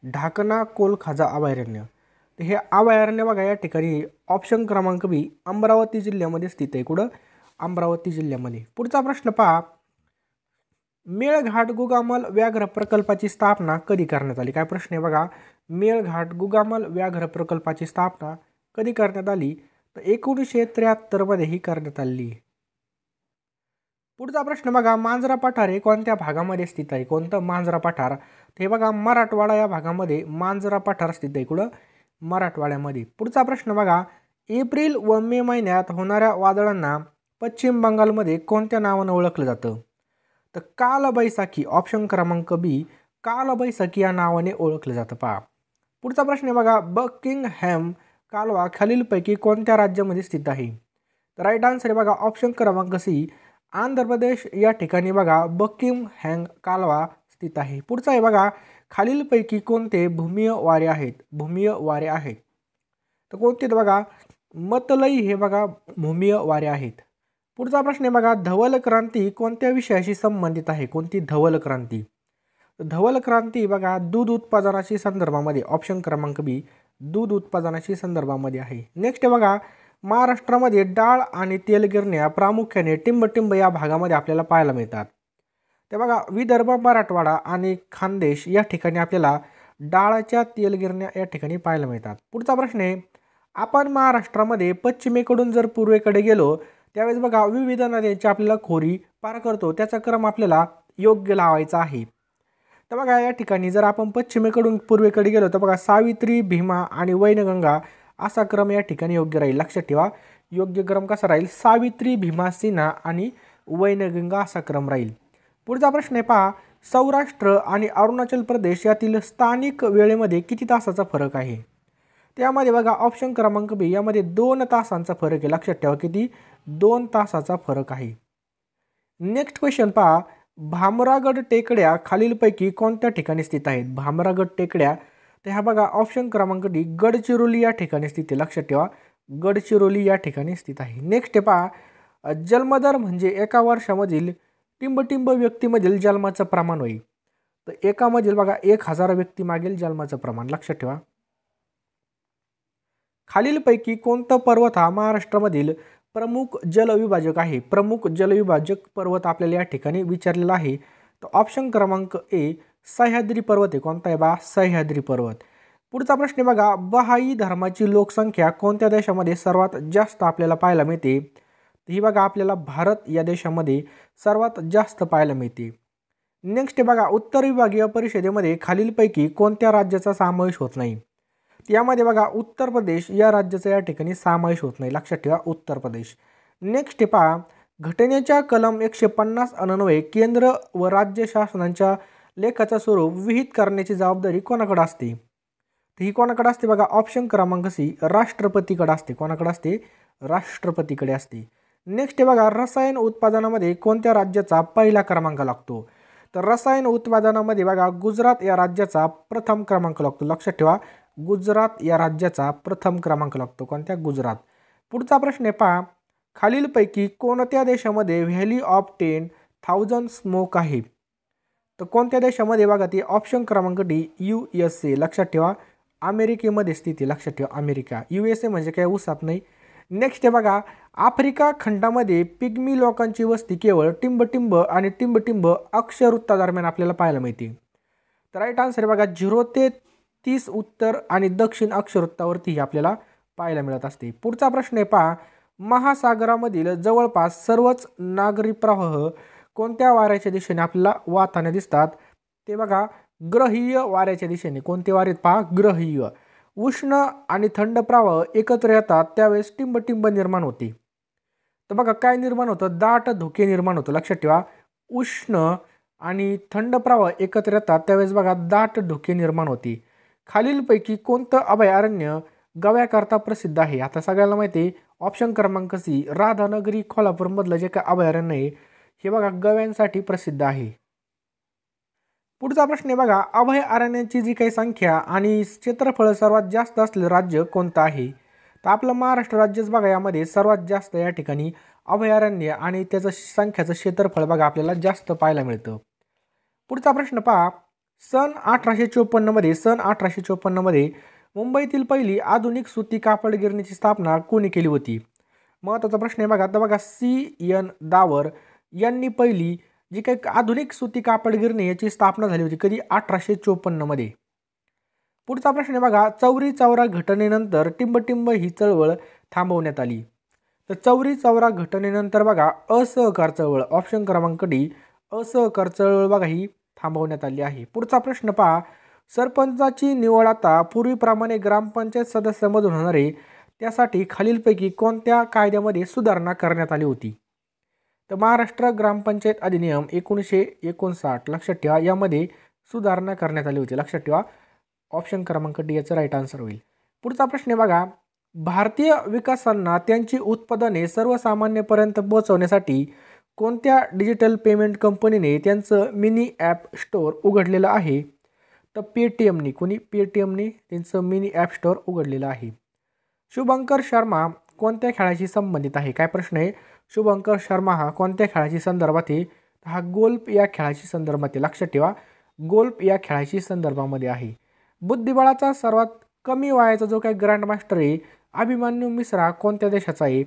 ढाकणा कोलखाजा अभयारण्य. तर हे अभयारण्य बघा या ठिकाणी ऑप्शन क्रमांक बी, अमरावती जिल्ह्यामध्ये स्थित आहे. कुठं? अमरावती जिल्ह्यामध्ये. पुढचा प्रश्न पहा, मेळघाट गुगामल व्याघ्र प्रकल्पाची स्थापना कधी करण्यात आली? काय प्रश्न आहे बघा, मेळघाट गुगामल व्याघ्र प्रकल्पाची स्थापना कधी करण्यात आली? तर 1973 मध्ये ही करण्यात आली. पुढचा प्रश्न बघा, मांजरा पठार हे कोणत्या भागामध्ये स्थित आहे? कोणतं मांजरा पठार? ते बघा मराठवाडा या भागामध्ये मांजरा पठार स्थित आहे. कुठं? मराठवाड्यामध्ये. पुढचा प्रश्न बघा, एप्रिल व मे महिन्यात होणाऱ्या वादळांना पश्चिम बंगालमध्ये कोणत्या नावानं ओळखलं जातं? तर कालबैसाखी. ऑप्शन क्रमांक बी, कालबैसाखी या नावाने ओळखलं जातं. पहा पुढचा प्रश्न आहे बघा, बकिंगहॅम कालवा खालीलपैकी कोणत्या राज्यामध्ये स्थित आहे? तर राईट आन्सर आहे बघा ऑप्शन क्रमांक सी, आंध्र प्रदेश या ठिकाणी बघा बकिंगहॅम कालवा स्थित आहे. पुढचा आहे बघा, खालीलपैकी कोणते भूमीय वारे आहेत? भूमीय वारे आहेत तर कोणते? बघा मतलई हे बघा भूमीय वारे आहेत. पुढचा प्रश्न आहे बघा, धवल क्रांती कोणत्या विषयाशी संबंधित आहे? कोणती धवल क्रांती? धवल क्रांती बघा दूध उत्पादनाशी संदर्भामध्ये. ऑप्शन क्रमांक बी, दूध उत्पादनाशी संदर्भामध्ये आहे. नेक्स्ट आहे बघा, महाराष्ट्रामध्ये डाळ आणि तेल गिरण्या प्रामुख्याने टिंबटिंब या भागामध्ये आपल्याला पाहायला मिळतात. ते बघा विदर्भ, मराठवाडा आणि खानदेश या ठिकाणी आपल्याला डाळाच्या तेल गिरण्या या ठिकाणी पाहायला मिळतात. पुढचा प्रश्न आहे, आपण महाराष्ट्रामध्ये पश्चिमेकडून जर पूर्वेकडे गेलो त्यावेळेस बघा विविध नद्यांची आपल्याला खोरी पार करतो. त्याचा क्रम आपल्याला योग्य लावायचा आहे. तर बघा या ठिकाणी जर आपण पश्चिमेकडून पूर्वेकडे गेलो तर बघा सावित्री, भीमा आणि वैनगंगा असा क्रम या ठिकाणी योग्य राहील. लक्षात ठेवा योग्य क्रम कसा राहील? सावित्री, भीमा, सिन्हा आणि वैनगंगा असा क्रम राहील. पुढचा प्रश्न आहे पहा, सौराष्ट्र आणि अरुणाचल प्रदेश यातील स्थानिक वेळेमध्ये किती तासाचा फरक आहे? त्यामध्ये बघा ऑप्शन क्रमांक बी, यामध्ये 2 तासांचा फरक आहे. लक्षात ठेवा किती? 2 तासाचा फरक आहे. नेक्स्ट क्वेश्चन पहा, भामरागड टेकड्या खालीलपैकी कोणत्या ठिकाणी स्थित आहेत? भामरागड टेकड्या तर ह्या बघा ऑप्शन क्रमांक डी, गडचिरोली या ठिकाणी स्थित आहे. लक्षात ठेवा गडचिरोली या ठिकाणी स्थित आहे. नेक्स्ट पहा, जन्मदर म्हणजे एका वर्षामधील टिंबटिंब व्यक्तीमधील जन्माचं प्रमाण होईल. तर एकामधील बघा 1000 व्यक्ती मागील जन्माचं प्रमाण. लक्षात ठेवा. खालीलपैकी कोणता पर्वत हा महाराष्ट्रामधील प्रमुख जलविभाजक आहे? प्रमुख जलविभाजक पर्वत आपल्याला या ठिकाणी विचारलेला आहे. तर ऑप्शन क्रमांक ए, सह्याद्री पर्वत आहे. कोणता आहे बा? सह्याद्री पर्वत. पुढचा प्रश्न बघा, बहाई धर्माची लोकसंख्या कोणत्या देशामध्ये सर्वात जास्त आपल्याला पाहायला मिळते? ही बघा आपल्याला भारत या देशामध्ये सर्वात जास्त पाहायला मिळते. नेक्स्ट बघा, उत्तर विभागीय परिषदेमध्ये खालीलपैकी कोणत्या राज्याचा समावेश होत नाही? यामध्ये बघा उत्तर प्रदेश या राज्याचा या ठिकाणी समावेश होत नाही. लक्षात ठेवा उत्तर प्रदेश. नेक्स्ट पहा, घटनेच्या कलम 150 अन्वये केंद्र व राज्य शासनांच्या लेखाचं स्वरूप विहित करण्याची जबाबदारी कोणाकडे असते? तर ही कोणाकडे असते बघा ऑप्शन क्रमांक सी, राष्ट्रपतीकडे असते. कोणाकडे असते? राष्ट्रपतीकडे असते. नेक्स्ट बघा, रसायन उत्पादनामध्ये कोणत्या राज्याचा पहिला क्रमांक लागतो? तर रसायन उत्पादनामध्ये बघा गुजरात या राज्याचा प्रथम क्रमांक लागतो. लक्षात ठेवा गुजरात या राज्याचा प्रथम क्रमांक लागतो. कोणत्या? गुजरात. पुढचा प्रश्न आहे पहा, खालीलपैकी कोणत्या देशामध्ये व्हॅली ऑफ 10,000 स्मोक आहे? तर कोणत्या देशामध्ये बघा ती ऑप्शन क्रमांक डी, USA. लक्षात ठेवा अमेरिकेमध्ये स्थिती. लक्षात ठेवा अमेरिका. USA म्हणजे काय उसात नाही. नेक्स्ट आहे बघा, आफ्रिका खंडामध्ये पिग्मी लोकांची वस्ती केवळ टिंबटिंब आणि टिंबटिंब अक्षवृत्तादरम्यान आपल्याला पाहायला मिळते. तर राईट आन्सर आहे बघा 0 ते 30 उत्तर आणि दक्षिण अक्षवृत्तावरती आपल्याला पाहायला मिळत असते. पुढचा प्रश्न आहे पहा, महासागरामधील जवळपास सर्वच नागरी प्रवाह कोणत्या वाऱ्याच्या दिशेने आपल्याला वाहताना दिसतात? ते बघा ग्रहीय वाऱ्याच्या दिशेने. कोणते वारे? पहा ग्रहीय. उष्ण आणि थंड प्रवाह एकत्र येतात त्यावेळेस टिंबटिंब निर्माण होते. तर बघा काय निर्माण होतं? दाट धुके निर्माण होतं. लक्षात ठेवा उष्ण आणि थंड प्रवाह एकत्र येतात त्यावेळेस बघा दाट धुके निर्माण होते. खालीलपैकी कोणतं अभयारण्य गव्याकरता प्रसिद्ध आहे? आता सगळ्यांना माहिती आहे ऑप्शन क्रमांक सी, राधानगरी कोल्हापूरमधलं जे काय अभयारण्य आहे हे बघा गव्यांसाठी प्रसिद्ध आहे. पुढचा प्रश्न आहे बघा, अभयारण्यांची जी काही संख्या आणि क्षेत्रफळ सर्वात जास्त असलेलं राज्य कोणतं आहे? तर आपलं महाराष्ट्र राज्यच बघा यामध्ये सर्वात जास्त या ठिकाणी अभयारण्य आणि त्याचं संख्याचं क्षेत्रफळ बघा आपल्याला जास्त पाहायला मिळतं. पुढचा प्रश्न पहा, सन 1854 मध्ये मुंबईतील पहिली आधुनिक सुती कापड गिरणीची स्थापना कोणी केली होती? महत्त्वाचा प्रश्न आहे बघा. आता बघा CN दावर यांनी पहिली जी काही आधुनिक सुती कापड गिरणी याची स्थापना झाली होती. कधी? 1854 मध्ये. पुढचा प्रश्न आहे बघा, चौरी चौरा घटनेनंतर टिंबटिंब ही चळवळ थांबवण्यात आली. तर चौरी चौरा घटनेनंतर बघा असहकार चळवळ ऑप्शन क्रमांक डी असहकार चळवळ बघा ही थांबवण्यात आली आहे. पुढचा प्रश्न पहा, सरपंचाची निवड आता पूर्वीप्रमाणे ग्रामपंचायत सदस्यामधून होणार आहे, त्यासाठी खालीलपैकी कोणत्या कायद्यामध्ये सुधारणा करण्यात आली होती? तर महाराष्ट्र ग्रामपंचायत अधिनियम 1959 लक्षात ठेवा, यामध्ये सुधारणा करण्यात आली होती. लक्षात ठेवा, ऑप्शन क्रमांक डी याचं राईट आन्सर होईल. पुढचा प्रश्न आहे बघा, भारतीय विकासांना त्यांची उत्पादने सर्वसामान्यपर्यंत पोहोचवण्यासाठी कोणत्या डिजिटल पेमेंट कंपनीने त्यांचं मिनी ॲप स्टोअर उघडलेलं आहे? तर पेटीएमनी. कोणी? पेटीएमनी त्यांचं मिनी ॲप स्टोअर उघडलेलं आहे. शुभंकर शर्मा कोणत्या खेळाशी संबंधित आहे? काय प्रश्न आहे? शुभंकर शर्मा हा कोणत्या खेळाशी संदर्भात आहे? हा गोल्फ या खेळाशी संदर्भात आहे. लक्षात ठेवा, गोल्फ या खेळाशी संदर्भामध्ये आहे. बुद्धिबळाचा सर्वात कमी वयाचा जो काही ग्रँड मास्टर आहे अभिमन्यू मिश्रा कोणत्या देशाचा आहे?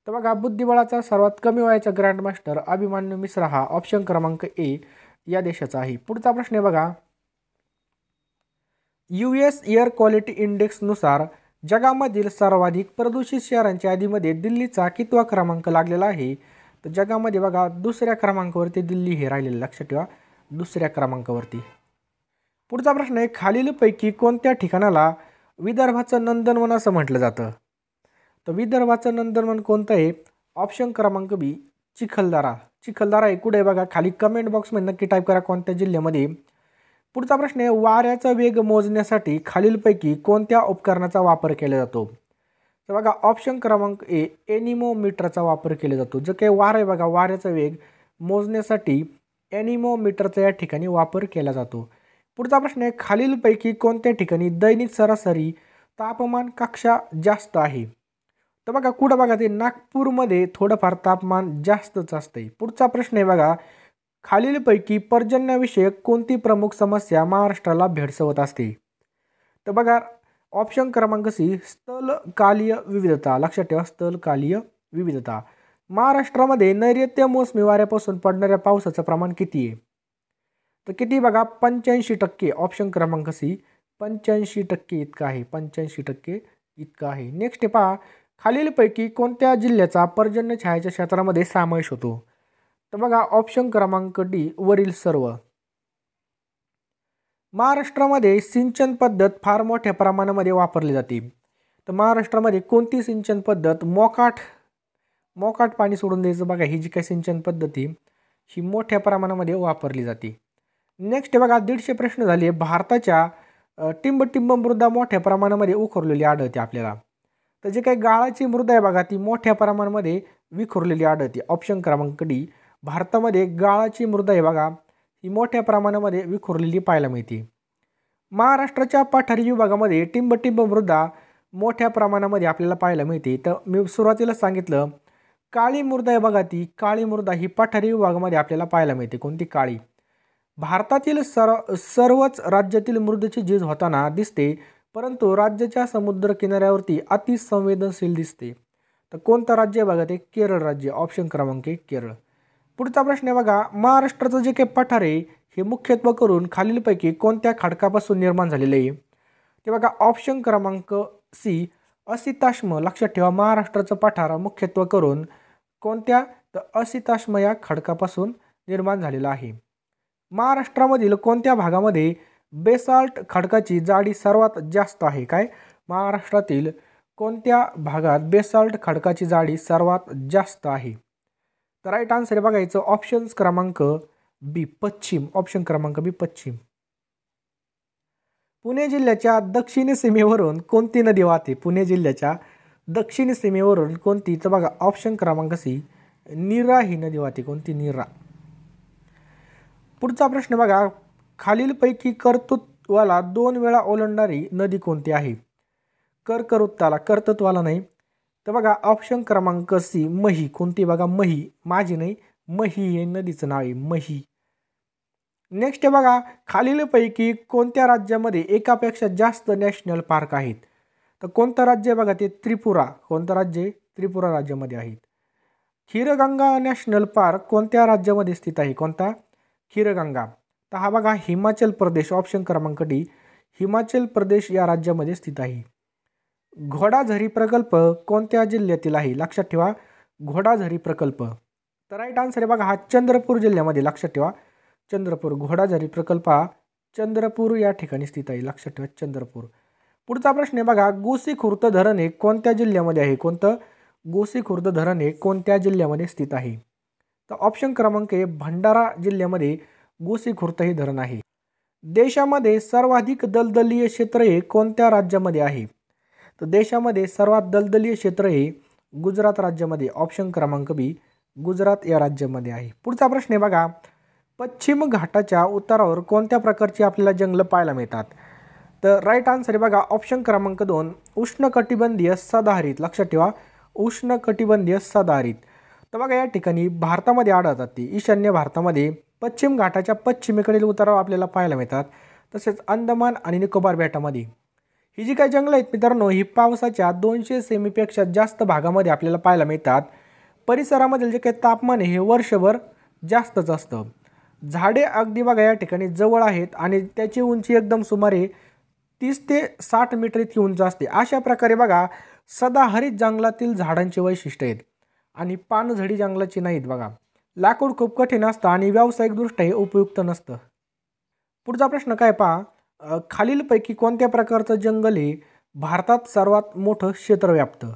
तर बघा, बुद्धिबळाचा सर्वात कमी वयाचा ग्रँड मास्टर अभिमन्यू मिश्रा हा ऑप्शन क्रमांक ए या देशाचा आहे. पुढचा प्रश्न आहे बघा, US एअर क्वालिटी इंडेक्सनुसार जगामधील सर्वाधिक प्रदूषित शहरांच्या यादीमध्ये दिल्लीचा कितवा क्रमांक लागलेला आहे? तर जगामध्ये बघा दुसऱ्या क्रमांकावरती दिल्ली हे राहिलेलं. लक्षात ठेवा, दुसऱ्या क्रमांकावरती. पुढचा प्रश्न आहे, खालीलपैकी कोणत्या ठिकाणाला विदर्भाचं नंदनवन असं म्हटलं जातं? तर विदर्भाचं नंदनवन कोणतं आहे? ऑप्शन क्रमांक बी चिखलदरा. चिखलदरा हे कुठे आहे बघा, खाली कमेंट बॉक्समध्ये नक्की टाईप करा कोणत्या जिल्ह्यामध्ये. पुढचा प्रश्न आहे, वाऱ्याचा वेग मोजण्यासाठी खालीलपैकी कोणत्या उपकरणाचा वापर केला जातो? तर बघा, ऑप्शन क्रमांक ए एनिमोमीटरचा वापर केला जातो. जो काही वार आहे बघा, वाऱ्याचा वेग मोजण्यासाठी एनिमोमीटरचा या ठिकाणी वापर केला जातो. पुढचा प्रश्न आहे, खालीलपैकी कोणत्या ठिकाणी दैनिक सरासरी तापमान कक्षा जास्त आहे? तर बघा कुठं बघा, ते नागपूरमध्ये थोडंफार तापमान जास्तच असते. पुढचा प्रश्न आहे बघा, खालीलपैकी पर्जन्यविषयक कोणती प्रमुख समस्या महाराष्ट्राला भेडसावत असते? तर बघा, ऑप्शन क्रमांक सी स्थलकालीय विविधता. लक्षात ठेवा, स्थलकालीय विविधता. महाराष्ट्रामध्ये नैऋत्य मोसमी वाऱ्यापासून पडणाऱ्या पावसाचं प्रमाण किती आहे? तर किती बघा, 85%. ऑप्शन क्रमांक सी 85% इतका आहे. 85% इतका आहे. नेक्स्ट पहा, खालीलपैकी कोणत्या जिल्ह्याचा पर्जन्य छायाच्या क्षेत्रामध्ये समावेश होतो? तर बघा, ऑप्शन क्रमांक डी वरील सर्व. महाराष्ट्रामध्ये सिंचन पद्धत फार मोठ्या प्रमाणामध्ये वापरली जाते. तर महाराष्ट्रामध्ये कोणती सिंचन पद्धत? मोकाट पाणी सोडून द्यायचं बघा, ही जी काही सिंचन पद्धती ही मोठ्या प्रमाणामध्ये वापरली जाते. नेक्स्ट बघा, 150 प्रश्न झाले. भारताच्या टिंब मृदा मोठ्या प्रमाणामध्ये उखरलेली आढळते आपल्याला. तर जे काही गाळाची मृदा आहे बघा, ती मोठ्या प्रमाणामध्ये विखुरलेली आढळते. ऑप्शन क्रमांक डी भारतामध्ये गाळाची मृदा आहे बघा, ही मोठ्या प्रमाणामध्ये विखुरलेली पाहायला मिळते. महाराष्ट्राच्या पठारी विभागामध्ये टिंब मृदा मोठ्या प्रमाणामध्ये आपल्याला पाहायला मिळते. तर मी सुरुवातीला सांगितलं, काळी मृदा आहे बघा, ती काळी मृदा ही पठारी विभागामध्ये आपल्याला पाहायला मिळते. कोणती? काळी. भारतातील सर्वच राज्यातील मृदेची झीज होताना दिसते, परंतु राज्याच्या समुद्र किनाऱ्यावरती अतिसंवेदनशील दिसते. तर कोणतं राज्य आहे बघा, ते केरळ राज्य. ऑप्शन क्रमांक केरळ. पुढचा प्रश्न आहे बघा, महाराष्ट्राचं जे काही पठार आहे हे मुख्यत्वे करून खालीलपैकी कोणत्या खडकापासून निर्माण झालेले आहे? ते बघा, ऑप्शन क्रमांक सी असिताश्म. लक्षात ठेवा, महाराष्ट्राचं पठार मुख्यत्वे करून कोणत्या? तर असिताश्म या खडकापासून निर्माण झालेला आहे. महाराष्ट्रामधील कोणत्या भागामध्ये बेसाल्ट खडकाची जाडी सर्वात जास्त आहे? काय? महाराष्ट्रातील कोणत्या भागात बेसाल्ट खडकाची जाडी सर्वात जास्त आहे? तर राईट आन्सर बघायचं ऑप्शन क्रमांक बी पश्चिम. ऑप्शन क्रमांक बी पश्चिम. पुणे जिल्ह्याच्या दक्षिण सीमेवरून कोणती नदी वाहते? पुणे जिल्ह्याच्या दक्षिण सीमेवरून कोणती? तर बघा, ऑप्शन क्रमांक सी नीरा ही नदी वाहते. कोणती? नीरा. पुढचा प्रश्न बघा, खालीलपैकी कर्तृत्वाला 2 वेळा ओलांडणारी नदी कोणती आहे? कर्तृत्वाला नाही. तर बघा, ऑप्शन क्रमांक सी मही. कोणती? बघा, मही. माझी नाही, मही हे नदीचं नाव आहे, मही. नेक्स्ट बघा, खालीलपैकी कोणत्या राज्यामध्ये एकापेक्षा जास्त नॅशनल पार्क आहेत? तर कोणतं राज्य आहे बघा, ते त्रिपुरा. कोणतं राज्य? त्रिपुरा राज्यामध्ये आहेत. खीरगंगा नॅशनल पार्क कोणत्या राज्यामध्ये स्थित आहे? कोणता? खीरगंगा. तर हा बघा हिमाचल प्रदेश. ऑप्शन क्रमांक डी हिमाचल प्रदेश या राज्यामध्ये स्थित आहे. घोडाझरी प्रकल्प कोणत्या जिल्ह्यातील आहे? लक्षात ठेवा, घोडाझरी प्रकल्प. तर राईट आन्सर आहे बघा हा चंद्रपूर जिल्ह्यामध्ये. लक्षात ठेवा, चंद्रपूर. घोडाझरी प्रकल्प हा चंद्रपूर या ठिकाणी स्थित आहे. लक्षात ठेवा, चंद्रपूर. पुढचा प्रश्न आहे बघा, गोसीखुर्द धरण हे कोणत्या जिल्ह्यामध्ये आहे? कोणतं? गोसीखुर्द धरण हे कोणत्या जिल्ह्यामध्ये स्थित आहे? तर ऑप्शन क्रमांक ए भंडारा जिल्ह्यामध्ये गोसीखुर्द हे धरण आहे. देशामध्ये सर्वाधिक दलदलीय क्षेत्र हे कोणत्या राज्यामध्ये आहे? तर देशामध्ये सर्वात दलदलीय क्षेत्र हे गुजरात राज्यामध्ये. ऑप्शन क्रमांक बी गुजरात या राज्यामध्ये आहे. पुढचा प्रश्न आहे बघा, पश्चिम घाटाच्या उतारावर कोणत्या प्रकारची आपल्याला जंगलं पाहायला मिळतात? तर राईट आन्सर आहे बघा ऑप्शन क्रमांक 2 उष्णकटिबंधीय सदाहरित. लक्षात ठेवा, उष्णकटिबंधीय सदाहरित. तर बघा या ठिकाणी भारतामध्ये आढळतात. ती ईशान्य भारतामध्ये पश्चिम घाटाच्या पश्चिमेकडील उतारावर आपल्याला पाहायला मिळतात. तसेच अंदमान आणि निकोबार बेटामध्ये. ही जी काही जंगलं आहेत मित्रांनो, ही पावसाच्या 200 सेमीपेक्षा जास्त भागामध्ये आपल्याला पाहायला मिळतात. परिसरामधील जे काही तापमान आहे हे वर्षभर जास्तच असतं. झाडे अगदी बघा या ठिकाणी जवळ आहेत आणि त्याची उंची एकदम सुमारे 30 ते 60 मीटर इतकी उंच असते. अशा प्रकारे बघा सदाहरित जंगलातील झाडांची वैशिष्ट्य आहेत आणि पानझडी जंगलाची नाहीत. बघा लाकूड खूप कठीण असतं आणि व्यावसायिकदृष्ट्या हे उपयुक्त नसतं. पुढचा प्रश्न काय पहा, खालीलपैकी कोणत्या प्रकारचं जंगल हे भारतात सर्वात मोठं क्षेत्र व्यापतं?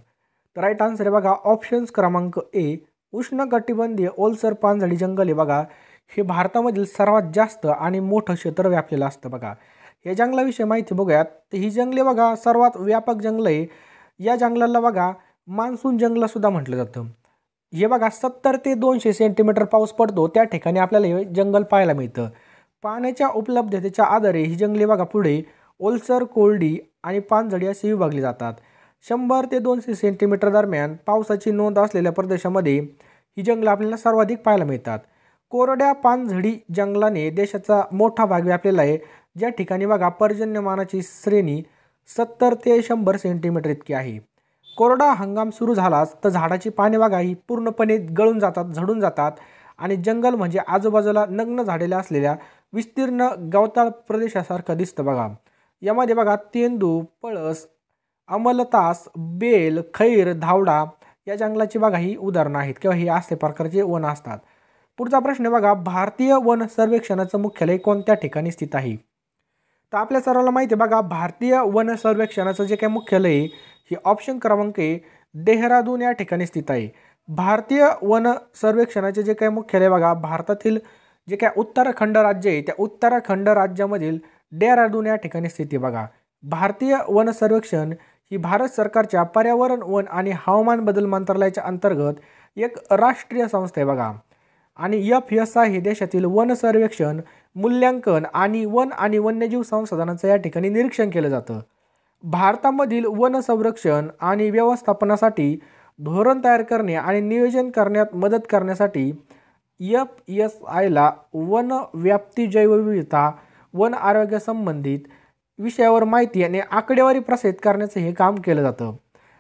तर राईट आन्सर आहे बघा ऑप्शन्स क्रमांक ए उष्णकटिबंधीय ओलसर पानझडी जंगल आहे बघा. हे भारतामधील सर्वात जास्त आणि मोठं क्षेत्र व्यापलेलं असतं. बघा या जंगलाविषयी माहिती बघूयात. तर ही जंगले बघा सर्वात व्यापक जंगल आहे. या जंगलाला बघा मान्सून जंगलसुद्धा म्हटलं जातं. हे बघा 70 ते 200 सेंटीमीटर पाऊस पडतो त्या ठिकाणी आपल्याला हे जंगल पाहायला मिळतं. पाण्याच्या उपलब्धतेच्या आधारे ही जंगले बघा पुढे ओलसर, कोरडी आणि पानझडी असे विभागली जातात. 100 ते 200 सेंटीमीटर दरम्यान पावसाची नोंद असलेल्या प्रदेशामध्ये ही जंगलं आपल्याला सर्वाधिक पाहायला मिळतात. कोरड्या पानझडी जंगलाने देशाचा मोठा भाग व्यापलेला आहे. ज्या ठिकाणी बघा पर्जन्यमानाची श्रेणी 70 ते 100 सेंटीमीटर इतकी आहे. कोरडा हंगाम सुरू झालाच तर झाडाची पाने बघा ही पूर्णपणे गळून जातात, झडून जातात आणि जंगल म्हणजे आजूबाजूला नग्न झालेल्या असलेल्या विस्तीर्ण गवताळ प्रदेशासारखं दिसतं. बघा यामध्ये बघा तेंदू, पळस, अमलतास, बेल, खैर, धावडा या जंगलाची बघा ही उदाहरणं आहेत किंवा ही असे प्रकारचे वन असतात. पुढचा प्रश्न बघा, भारतीय वन सर्वेक्षणाचं मुख्यालय कोणत्या ठिकाणी स्थित आहे? तर आपल्या सर्वांना माहिती आहे बघा भारतीय वन सर्वेक्षणाचं जे काही मुख्यालय आहे हे ऑप्शन क्रमांक ए देहरादून या ठिकाणी स्थित आहे. भारतीय वन सर्वेक्षणाचे जे काही मुख्यालय बघा भारतातील जे काय उत्तराखंड राज्य आहे त्या उत्तराखंड राज्यामधील देहरादून या ठिकाणी स्थित आहे. बघा भारतीय वन सर्वेक्षण ही भारत सरकारच्या पर्यावरण, वन आणि हवामान बदल मंत्रालयाच्या अंतर्गत एक राष्ट्रीय संस्था आहे. बघा आणि FSI हे देशातील वन सर्वेक्षण, मूल्यांकन आणि वन आणि वन्यजीव संसाधनाचं या ठिकाणी निरीक्षण केलं जातं. भारतामधील वन संरक्षण आणि व्यवस्थापनासाठी धोरण तयार करणे आणि नियोजन करण्यात मदत करण्यासाठी FSIला वन व्याप्ती, जैवविविधता, वन आरोग्य संबंधित विषयावर माहिती आणि आकडेवारी प्रसारित करण्याचं हे काम केलं जातं.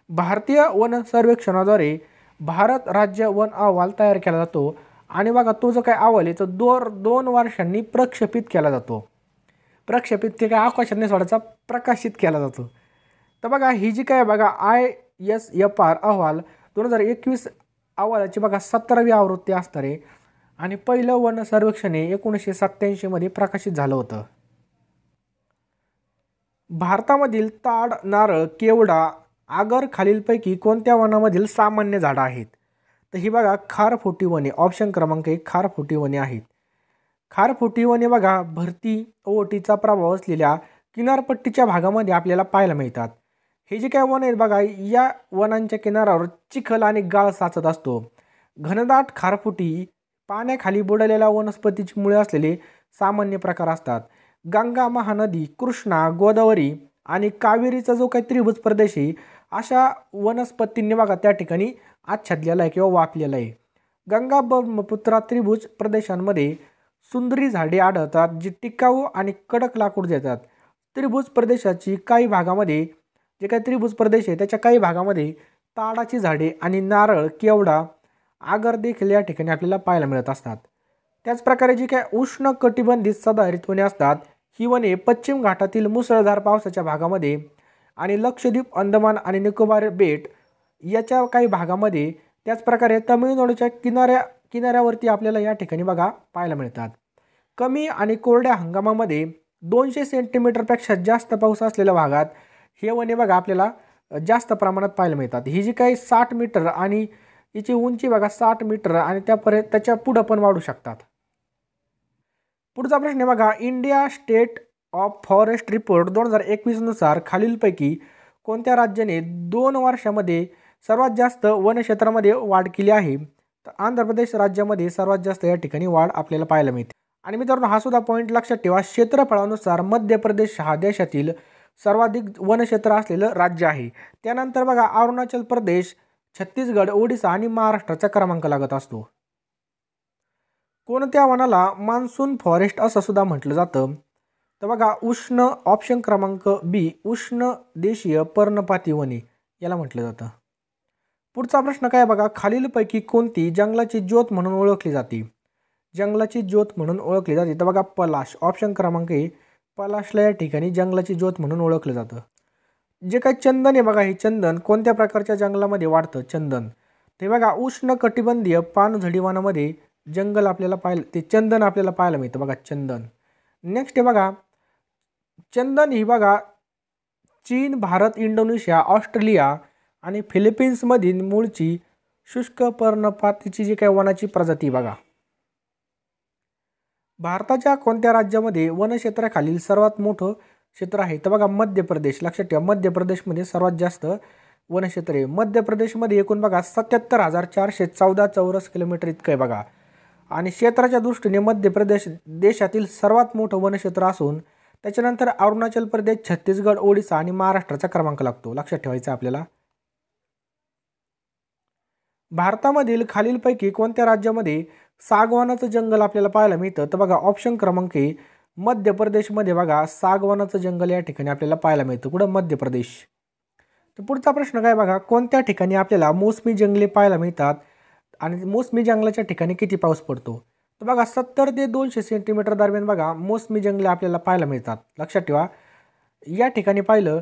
भारतीय वन सर्वेक्षणाद्वारे भारत राज्य वन अहवाल तयार केला जातो आणि बघा तो जो काय अहवाल आहे तो 2 वर्षांनी प्रक्षेपित केला जातो. प्रक्षेपित ते काय आकाशाने सोडायचा, प्रकाशित केला जातो. तर बघा ही जी काय बघा ISFR अहवाल 2021 अहवालाची बघा 17वी आवृत्ती असणार आहे आणि पहिलं वन सर्वेक्षण हे 1987 मध्ये प्रकाशित झालं होतं. भारतामधील ताड, नारळ, केवडा, आगर खालीलपैकी कोणत्या वनामधील सामान्य झाडं आहेत? तर ही बघा खारफुटी वने. ऑप्शन क्रमांक 1 खारफुटी वने आहेत. खारफुटी वने बघा भरती ओहोटीचा प्रभाव असलेल्या किनारपट्टीच्या भागामध्ये आपल्याला पाहायला मिळतात. हे जे काय वन आहेत बघा या वनांच्या किनाऱ्यावर चिखल आणि गाळ साचत असतो. घनदाट खारफुटी पाण्याखाली बुडलेल्या वनस्पतीची मुळे असलेले सामान्य प्रकार असतात. गंगा, महानदी, कृष्णा, गोदावरी आणि कावेरीचा जो काही त्रिभुज प्रदेश आहे अशा वनस्पतींनी बघा त्या ठिकाणी आच्छादलेला आहे किंवा वापलेला आहे. गंगा ब्रह्मपुत्रा त्रिभुज प्रदेशांमध्ये सुंदरी झाडे आढळतात जी टिकाऊ आणि कडक लाकूड देतात. त्रिभुज प्रदेशाची काही भागामध्ये जे काही त्रिभुज प्रदेश आहे त्याच्या काही भागामध्ये ताडाची झाडे आणि नारळ, केवडा, आगर देखील या ठिकाणी आपल्याला पाहायला मिळत असतात. त्याचप्रकारे जी काय उष्ण कटिबंधित सदाहरित वने असतात ही वने पश्चिम घाटातील मुसळधार पावसाच्या भागामध्ये आणि लक्षद्वीप, अंदमान आणि निकोबार बेट याच्या काही भागामध्ये, त्याचप्रकारे तमिळनाडूच्या किनाऱ्यावरती आपल्याला या ठिकाणी बघा पाहायला मिळतात. कमी आणि कोरड्या हंगामामध्ये 200 सेंटीमीटरपेक्षा जास्त पाऊस असलेल्या भागात हे वने बघा आपल्याला जास्त प्रमाणात पाहायला मिळतात. ही जी काही 60 मीटर आणि हिची उंची बघा 60 मीटर आणि त्याच्या पुढं पण वाढू शकतात. पुढचा प्रश्न बघा, India state of forest report 2021 नुसार खालीलपैकी कोणत्या राज्याने 2 वर्षामध्ये सर्वात जास्त वनक्षेत्रामध्ये वाढ केली आहे? तर आंध्र प्रदेश राज्यामध्ये सर्वात जास्त या ठिकाणी वाढ आपल्याला पाहायला मिळते. आणि मित्रांनो हा सुद्धा पॉईंट लक्षात ठेवा, क्षेत्रफळानुसार मध्य प्रदेश हा देशातील सर्वाधिक वनक्षेत्र असलेलं राज्य आहे. त्यानंतर बघा अरुणाचल प्रदेश, छत्तीसगड, ओडिसा आणि महाराष्ट्राचा क्रमांक लागत असतो. कोणत्या वनाला मान्सून फॉरेस्ट असं सुद्धा म्हटलं जातं? तर बघा उष्ण, ऑप्शन क्रमांक बी, उष्ण देशीय पर्णपाती वने याला म्हटलं जातं. पुढचा प्रश्न काय बघा, खालीलपैकी कोणती जंगलाची ज्योत म्हणून ओळखली जाते? जंगलाची ज्योत म्हणून ओळखली जाते तर बघा पलाश, ऑप्शन क्रमांक ए, पलाशला या ठिकाणी जंगलाची ज्योत म्हणून ओळखलं जातं. जे काही चंदन आहे बघा, हे चंदन कोणत्या प्रकारच्या जंगलामध्ये वाढतं? चंदन ते बघा उष्ण कटिबंधीय पानझडी वनामध्ये जंगल आपल्याला ते चंदन आपल्याला पाहायला मिळतं बघा, चंदन. नेक्स्ट आहे बघा, चंदन ही बघा चीन, भारत, इंडोनेशिया, ऑस्ट्रेलिया आणि फिलिपिन्समधील मूळची शुष्क पर्णपातीची जी काही वनाची प्रजाती बघा. भारताच्या कोणत्या राज्यामध्ये वनक्षेत्राखालील सर्वात मोठं क्षेत्र आहे? तर बघा मध्य प्रदेश. लक्षात ठेवा, मध्य प्रदेशमध्ये सर्वात जास्त वनक्षेत्र आहे. मध्य प्रदेशमध्ये एकूण बघा 77,414 चौरस किलोमीटर इतकं आहे बघा. आणि क्षेत्राच्या दृष्टीने मध्य प्रदेश देशातील सर्वात मोठं वनक्षेत्र असून त्याच्यानंतर अरुणाचल प्रदेश, छत्तीसगड, ओडिसा आणि महाराष्ट्राचा क्रमांक लागतो. लक्षात ठेवायचं आपल्याला. भारतामधील खालीलपैकी कोणत्या राज्यामध्ये सागवानाचं जंगल आपल्याला पाहायला मिळतं? तर बघा ऑप्शन क्रमांक ए, मध्य प्रदेशमध्ये बघा सागवानाचं जंगल या ठिकाणी आपल्याला पाहायला मिळतं. कुठं? मध्य प्रदेश. तर पुढचा प्रश्न काय बघा, कोणत्या ठिकाणी आपल्याला मोसमी जंगले पाहायला मिळतात आणि मोसमी जंगलाच्या ठिकाणी किती पाऊस पडतो? तर बघा 70 ते 200 सेंटीमीटर दरम्यान बघा मोसमी जंगले आपल्याला पाहायला मिळतात. लक्षात ठेवा, या ठिकाणी पाहिलं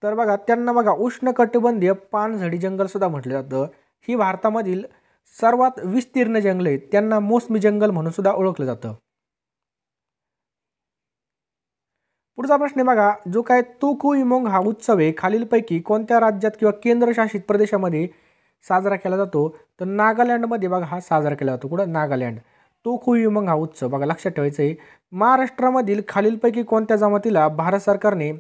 तर बघा त्यांना बघा उष्णकटिबंधीय पानझडी जंगल सुद्धा म्हटलं जातं. ही भारतामधील सर्वात विस्तीर्ण जंगल आहेत, त्यांना मोसमी जंगल म्हणून सुद्धा ओळखलं जातं. पुढचा प्रश्न बघा, जो काय तुकुइमोंग हा उत्सव आहे खालीलपैकी कोणत्या राज्यात किंवा केंद्रशासित प्रदेशामध्ये साजरा केला जातो? तर नागालँडमध्ये बघा हा साजरा केला जातो. कुठं? नागालँड. तुकुइमोंग हा उत्सव बघा लक्षात ठेवायचं आहे. महाराष्ट्रामधील खालीलपैकी कोणत्या जमातीला भारत सरकारने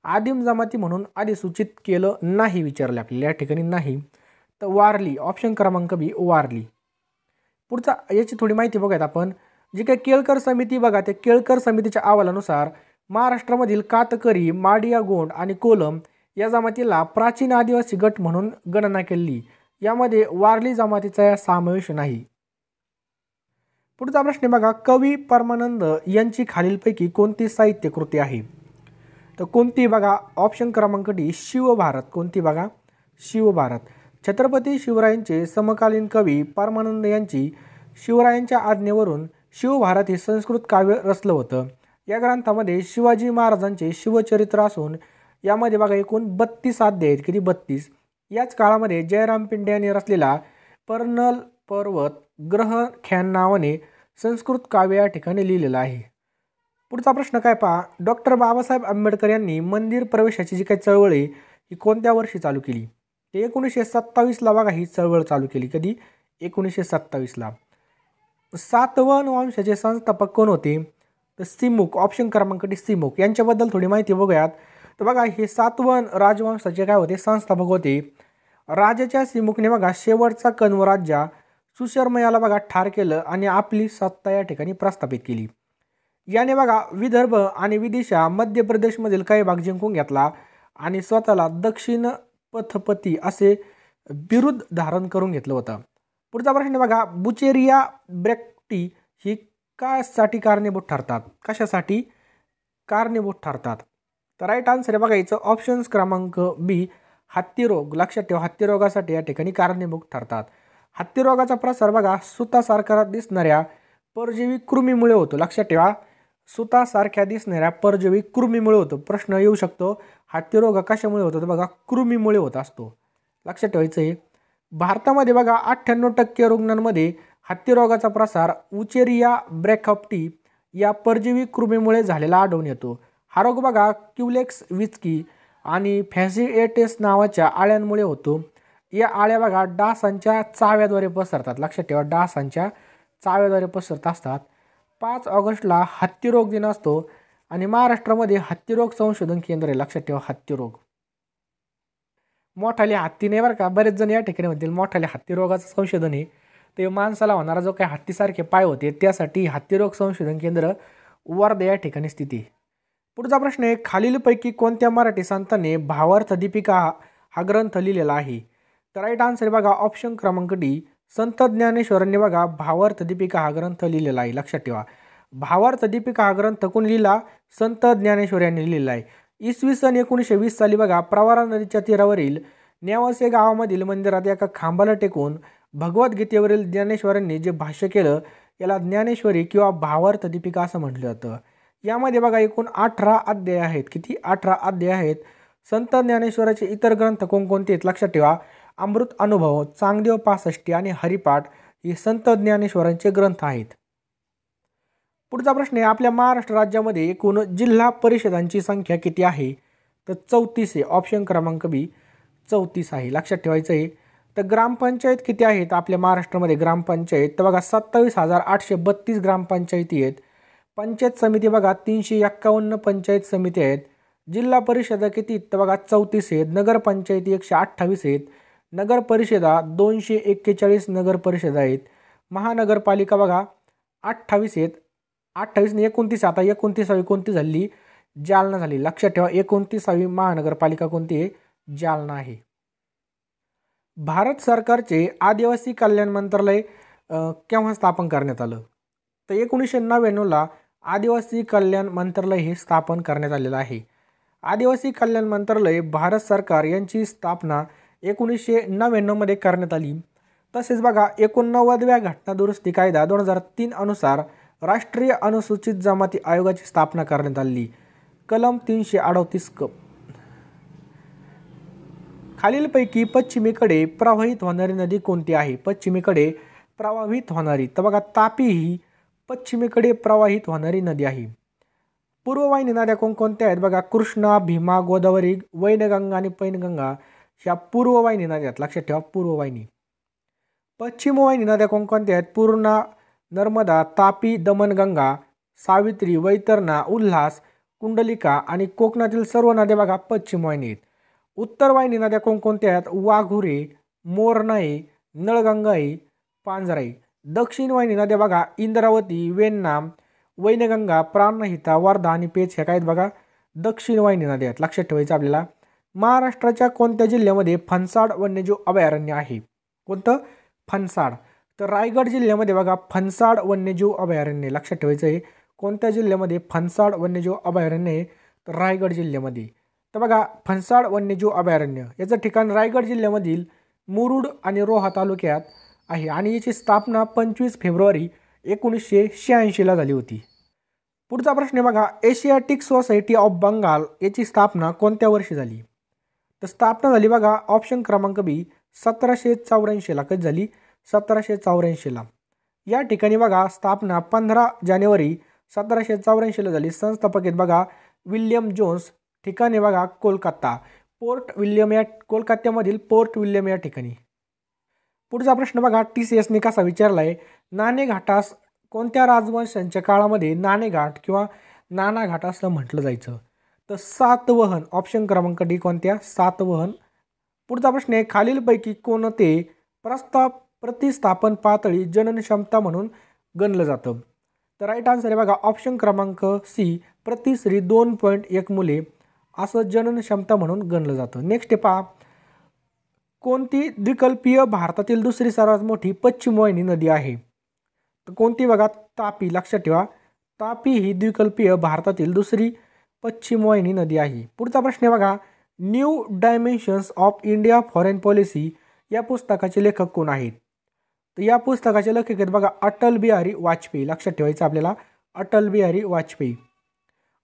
आदिम जमाती म्हणून अधिसूचित केलं नाही विचारले आपल्याला या ठिकाणी? नाही. तर वारली, ऑप्शन क्रमांक बी, वारली. पुढचा याची थोडी माहिती बघूयात आपण. जी काही केळकर समिती बघा, त्या केळकर समितीच्या अहवालानुसार महाराष्ट्रामधील कातकरी, माडिया, गोंड आणि कोलम या जमातीला प्राचीन आदिवासी गट म्हणून गणना केली. यामध्ये वारली जमातीचा समावेश नाही. पुढचा प्रश्न बघा, कवी परमानंद यांची खालीलपैकी कोणती साहित्य कृती आहे? तर कोणती बघा? ऑप्शन क्रमांक डी, शिवभारत. कोणती बघा? शिवभारत. छत्रपती शिवरायांचे समकालीन कवी परमानंद यांची शिवरायांच्या आज्ञेवरून शिवभारत हे संस्कृत काव्य रचलं होतं. या ग्रंथामध्ये शिवाजी महाराजांचे शिवचरित्र असून यामध्ये बघा एकूण 32 अध्याय आहेत. किती? 32. याच काळामध्ये जयराम पिंडे यांनी रचलेला पर्नल पर्वत ग्रहख्यान नावाने संस्कृत काव्य या ठिकाणी लिहिलेलं आहे. पुढचा प्रश्न काय पहा, डॉक्टर बाबासाहेब आंबेडकर यांनी मंदिर प्रवेशाची जी काही चळवळ आहे ही कोणत्या वर्षी चालू केली? ते 1927ला बघा ही चळवळ चालू केली. कधी? 1927ला. सातवन वंशाचे संस्थापक कोण होते? तर सिमुक, ऑप्शन क्रमांक डी, सिमुक. यांच्याबद्दल थोडी माहिती बघूयात. तर बघा हे सातवन राजवंशाचे काय होते? संस्थापक होते. राजाच्या सिमुकने बघा शेवटचा कण्व राजा सुशर्म याला बघा ठार केलं आणि आपली सत्ता या ठिकाणी प्रस्थापित केली. याने बघा विदर्भ आणि विदिशा मध्य प्रदेशमधील काही भाग जिंकून घेतला आणि स्वतःला दक्षिण पथपती असे बिरुद धारण करून घेतलं होतं. पुढचा प्रश्न बघा, बुचेरिया ब्रॅक्टी ही कासाठी कारणीभूत ठरतात? कशासाठी कारणीभूत ठरतात? तर राईट आन्सर आहे बघा याचं ऑप्शन्स क्रमांक बी, हत्तीरोग. लक्षात ठेवा, हत्तीरोगासाठी या ठिकाणी कारणीभूत ठरतात. हत्तीरोगाचा प्रसार बघा सुतासारखा दिसणाऱ्या परजीवी कृमीमुळे होतो. लक्षात ठेवा, सुतासारख्या दिसणाऱ्या परजीवी कृमीमुळे होतो. प्रश्न येऊ शकतो हत्ती रोग कशामुळे होतो, तर बघा कृमीमुळे होत असतो. लक्षात ठेवायचं आहे. भारतामध्ये बघा 98% रुग्णांमध्ये हत्ती रोगाचा प्रसार उचेरिया ब्रॅकॉप्टी या परजीवी कृमीमुळे झालेला आढळून येतो. हा रोग बघा क्युलेक्स विस्की आणि फॅसिएटेस नावाच्या आळ्यांमुळे होतो. या आळ्या बघा डासांच्या चाव्याद्वारे पसरतात. लक्षात ठेवा, डासांच्या चाव्याद्वारे पसरत असतात. 5 ऑगस्टला हत्तीरोग दिन असतो आणि महाराष्ट्रामध्ये हत्तीरोग संशोधन केंद्र आहे. लक्षात ठेवा, हत्तीरोग. मोठाले हत्ती नाही बरं का, बरेच जण या ठिकाणी म्हणतील मोठाले हत्ती रोगाचं संशोधन आहे. ते माणसाला होणारा जो काही हत्तीसारखे पाय होते त्यासाठी हत्तीरोग संशोधन केंद्र वर्धा या ठिकाणी स्थिती. पुढचा प्रश्न आहे, खालीलपैकी कोणत्या मराठी संतांनी भावार्थ दीपिका हा ग्रंथ लिहिलेला आहे, तर राईट आन्सर बघा ऑप्शन क्रमांक डी, संत ज्ञानेश्वरांनी बघा भावार्थ दीपिका हा ग्रंथ लिहिलेला आहे. लक्षात ठेवा, भावार्थ दीपिका हा ग्रंथ कोणी लिहिला, संत ज्ञानेश्वर यांनी लिहिलेला आहे. इसवी सन 1920 साली बघा प्रवरा नदीच्या तीरावरील नेवासे गावामधील मंदिरात एका खांबाला टेकून भगवद्गीतेवरील ज्ञानेश्वरांनी जे भाष्य केलं याला ज्ञानेश्वरी किंवा भावार्थ दीपिका असं म्हटलं जातं. यामध्ये बघा एकूण 18 अध्याय आहेत. किती? 18 अध्याय आहेत. संत ज्ञानेश्वराचे इतर ग्रंथ कोणकोणते आहेत? लक्षात ठेवा, अमृत अनुभव, चांगदेव पासष्टी आणि हरिपाठ हे संत ज्ञानेश्वरांचे ग्रंथ आहेत. पुढचा प्रश्न आहे, आपल्या महाराष्ट्र राज्यामध्ये एकूण जिल्हा परिषदांची संख्या किती आहे, तर 34 आहे. ऑप्शन क्रमांक बी 34 आहे. लक्षात ठेवायचं आहे. तर ग्रामपंचायत किती आहेत आपल्या महाराष्ट्रामध्ये? ग्रामपंचायत तर बघा 27,832 ग्रामपंचायती आहेत. पंचायत समिती बघा 351 पंचायत समिती आहेत. जिल्हा परिषदा किती? तर बघा 34 आहेत. नगरपंचायती 128 आहेत. नगर परिषदा 241 नगर परिषदा आहेत. महानगरपालिका बघा 28 आहेत. 28 ने 29, आता 29वी कोणती झाली? जालना झाली. लक्षात ठेवा, 29वी महानगरपालिका कोणती आहे? जालना आहे. भारत सरकारचे आदिवासी कल्याण मंत्रालय केव्हा स्थापन करण्यात आलं, तर 1999ला आदिवासी कल्याण मंत्रालय हे स्थापन करण्यात आलेलं आहे. आदिवासी कल्याण मंत्रालय भारत सरकार यांची स्थापना 1999 मध्ये करण्यात आली. तसेच बघा 89व्या घटना दुरुस्ती कायदा 2003 अनुसार राष्ट्रीय अनुसूचित जमाती आयोगाची स्थापना करण्यात आली. कलम 338 क. खालीलपैकी पश्चिमेकडे प्रवाहित होणारी नदी कोणती आहे? पश्चिमेकडे प्रवाहित होणारी, तर बघा तापी ही पश्चिमेकडे प्रवाहित होणारी नदी आहे. पूर्ववाहिनी नद्या कोणकोणत्या आहेत? बघा कृष्णा, भीमा, गोदावरी, वैनगंगा आणि पैनगंगा ह्या पूर्ववाहिनी नद्या आहेत. लक्षात ठेवा, पूर्ववाहिनी. पश्चिमवाहिनी नद्या कोणकोणत्या आहेत? पूर्णा, नर्मदा, तापी, दमनगंगा, सावित्री, वैतरणा, उल्हास, कुंडलिका आणि कोकणातील सर्व नद्या बघा पश्चिमवाहिनी आहेत. उत्तरवाहिनी नद्या कोणकोणत्या आहेत? वाघुरे, मोरनाई, नळगंगाई, पांजराई. दक्षिण वाहिनी नद्या बघा इंद्रावती, वेण्णा, वैनगंगा, प्राणहिता, वर्धा आणि पेच ह्या काय आहेत बघा दक्षिण वाहिनी नद्या आहेत. लक्षात ठेवायचं आपल्याला. महाराष्ट्राच्या कोणत्या जिल्ह्यामध्ये फणसाड वन्यजीव अभयारण्य आहे? कोणतं? फणसाड. तर रायगड जिल्ह्यामध्ये बघा फणसाड वन्यजीव अभयारण्य. लक्षात ठेवायचं आहे, कोणत्या जिल्ह्यामध्ये फणसाड वन्यजीव अभयारण्य आहे? तर रायगड जिल्ह्यामध्ये. तर बघा फणसाड वन्यजीव अभयारण्य याचं ठिकाण रायगड जिल्ह्यामधील मुरुड आणि रोहा तालुक्यात आहे आणि याची स्थापना 25 फेब्रुवारी 1986ला झाली होती. पुढचा प्रश्न आहे बघा, एशियाटिक सोसायटी ऑफ बंगाल याची स्थापना कोणत्या वर्षी झाली? तर स्थापना झाली बघा ऑप्शन क्रमांक बी 1784ला. कधी झाली? 1784ला. या ठिकाणी बघा स्थापना 15 जानेवारी 1784ला झाली. संस्थापक आहेत बघा विल्यम जोन्स. ठिकाणी बघा कोलकाता. पोर्ट विल्यम या कोलकात्यामधील पोर्ट विल्यम या ठिकाणी. पुढचा प्रश्न बघा TCSने कसा विचारला आहे, नाणेघाटास कोणत्या राजवंशांच्या काळामध्ये नाणेघाट किंवा नाणाघाट असं म्हटलं जायचं? तर सातवहन. ऑप्शन क्रमांक डी कोणत्या? सातवहन. पुढचा प्रश्न आहे, खालीलपैकी कोणते प्रतिस्थापन पातळी जनन क्षमता म्हणून गणलं जातं? तर राईट आन्सर आहे बघा ऑप्शन क्रमांक सी, प्रति स्त्री 2.1 मुले असं जनन क्षमता म्हणून गणलं जातं. नेक्स्ट आहे पहा, कोणती द्विकल्पीय भारतातील दुसरी सर्वात मोठी पश्चिमवाहिनी नदी आहे? तर कोणती बघा? तापी. लक्षात ठेवा, तापी ही द्विकल्पीय भारतातील दुसरी पश्चिमवाहिनी नदी आहे. पुढचा प्रश्न आहे बघा, new dimensions of India foreign policy या पुस्तकाचे लेखक कोण आहेत? तर या पुस्तकाचे लेखक आहेत बघा अटल बिहारी वाजपेयी. लक्षात ठेवायचं आपल्याला अटल बिहारी वाजपेयी.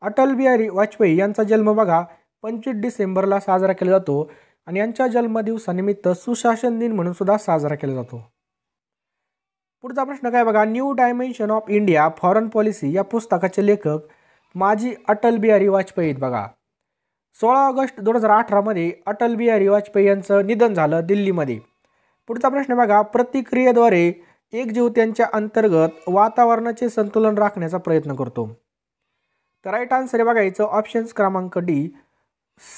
अटल बिहारी वाजपेयी यांचा जन्म बघा 25 डिसेंबरला साजरा केला जातो आणि यांच्या जन्मदिवसानिमित्त सुशासन दिन म्हणून सुद्धा साजरा केला जातो. पुढचा प्रश्न काय बघा, new dimension of India foreign policy या पुस्तकाचे लेखक माजी अटल बिहारी वाजपेयी बघा. 16 ऑगस्ट 2018 मध्ये अटल बिहारी वाजपेयी यांचं निधन झालं दिल्लीमध्ये. पुढचा प्रश्न बघा, प्रतिक्रियेद्वारे एकजीव त्यांच्या अंतर्गत वातावरणाचे संतुलन राखण्याचा प्रयत्न करतो. तर राईट आन्सर आहे बघा याचं ऑप्शन्स क्रमांक डी,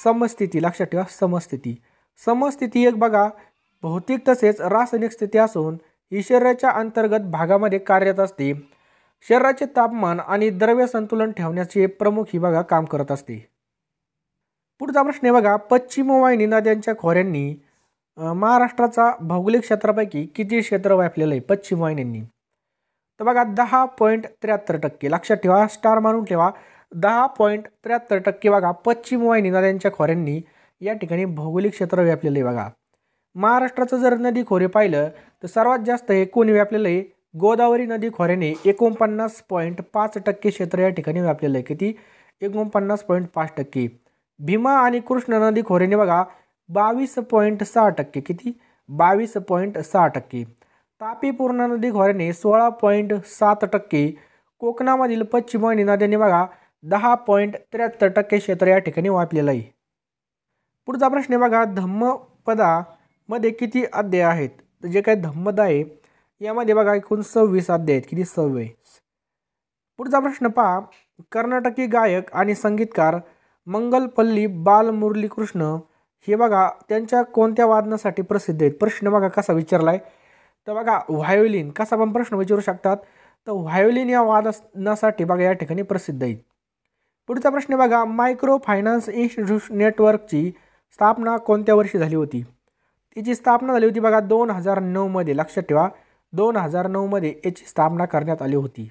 समस्थिती. लक्षात ठेवा समस्थिती. समस्थिती एक बघा भौतिक तसेच रासायनिक स्थिती असून ही शरीराच्या अंतर्गत भागामध्ये कार्यरत असते. शरीराचे तापमान आणि द्रव्य संतुलन ठेवण्याचे प्रमुख ही बघा काम करत असते. पुढचा प्रश्न आहे बघा, पश्चिम वाहिनी नद्यांच्या खोऱ्यांनी महाराष्ट्राचा भौगोलिक क्षेत्रापैकी किती क्षेत्र व्यापलेलं आहे पश्चिम वाहिन्यांनी? तर बघा 10.73%. लक्षात ठेवा, स्टार मारून ठेवा. 10.73% बघा पश्चिम वाहिनी नद्यांच्या खोऱ्यांनी या ठिकाणी भौगोलिक क्षेत्र व्यापलेलं आहे बघा. महाराष्ट्राचं जर नदी खोरे पाहिलं तर सर्वात जास्त हे कोणी व्यापलेलं आहे? गोदावरी नदी खोऱ्याने 49.5% क्षेत्र या ठिकाणी व्यापलेलं आहे. किती? 49.5%. भीमा आणि कृष्णा नदी खोऱ्याने बघा 22.6%. किती? 22.6%. तापी पूर्णा नदी खोऱ्याने 16.7%. कोकणामधील पश्चिम वाहिनी नद्यांनी बघा 10.73% क्षेत्र या ठिकाणी व्यापलेलं आहे. पुढचा प्रश्न आहे बघा, धम्मपदामध्ये किती अध्याय आहेत? तर जे काही धम्मपद आहे यामध्ये बघा एकूण 26 अध्याय आहेत. किती? 26. पुढचा प्रश्न पहा, कर्नाटकी गायक आणि संगीतकार मंगलपल्ली बालमुरलीकृष्ण हे बघा त्यांच्या कोणत्या वादनासाठी प्रसिद्ध आहेत? प्रश्न बघा कसा विचारलाय. तर बघा व्हायोलिन, कसा पण प्रश्न विचारू शकतात. तर व्हायोलिन या वादनासाठी बघा या ठिकाणी प्रसिद्ध आहेत. पुढचा प्रश्न बघा, मायक्रो फायनान्स इन्स्टिट्यूट नेटवर्कची स्थापना कोणत्या वर्षी झाली होती? तिची स्थापना झाली होती बघा 2009 मध्ये. लक्षात ठेवा 2009 मध्ये याची स्थापना करण्यात आली होती.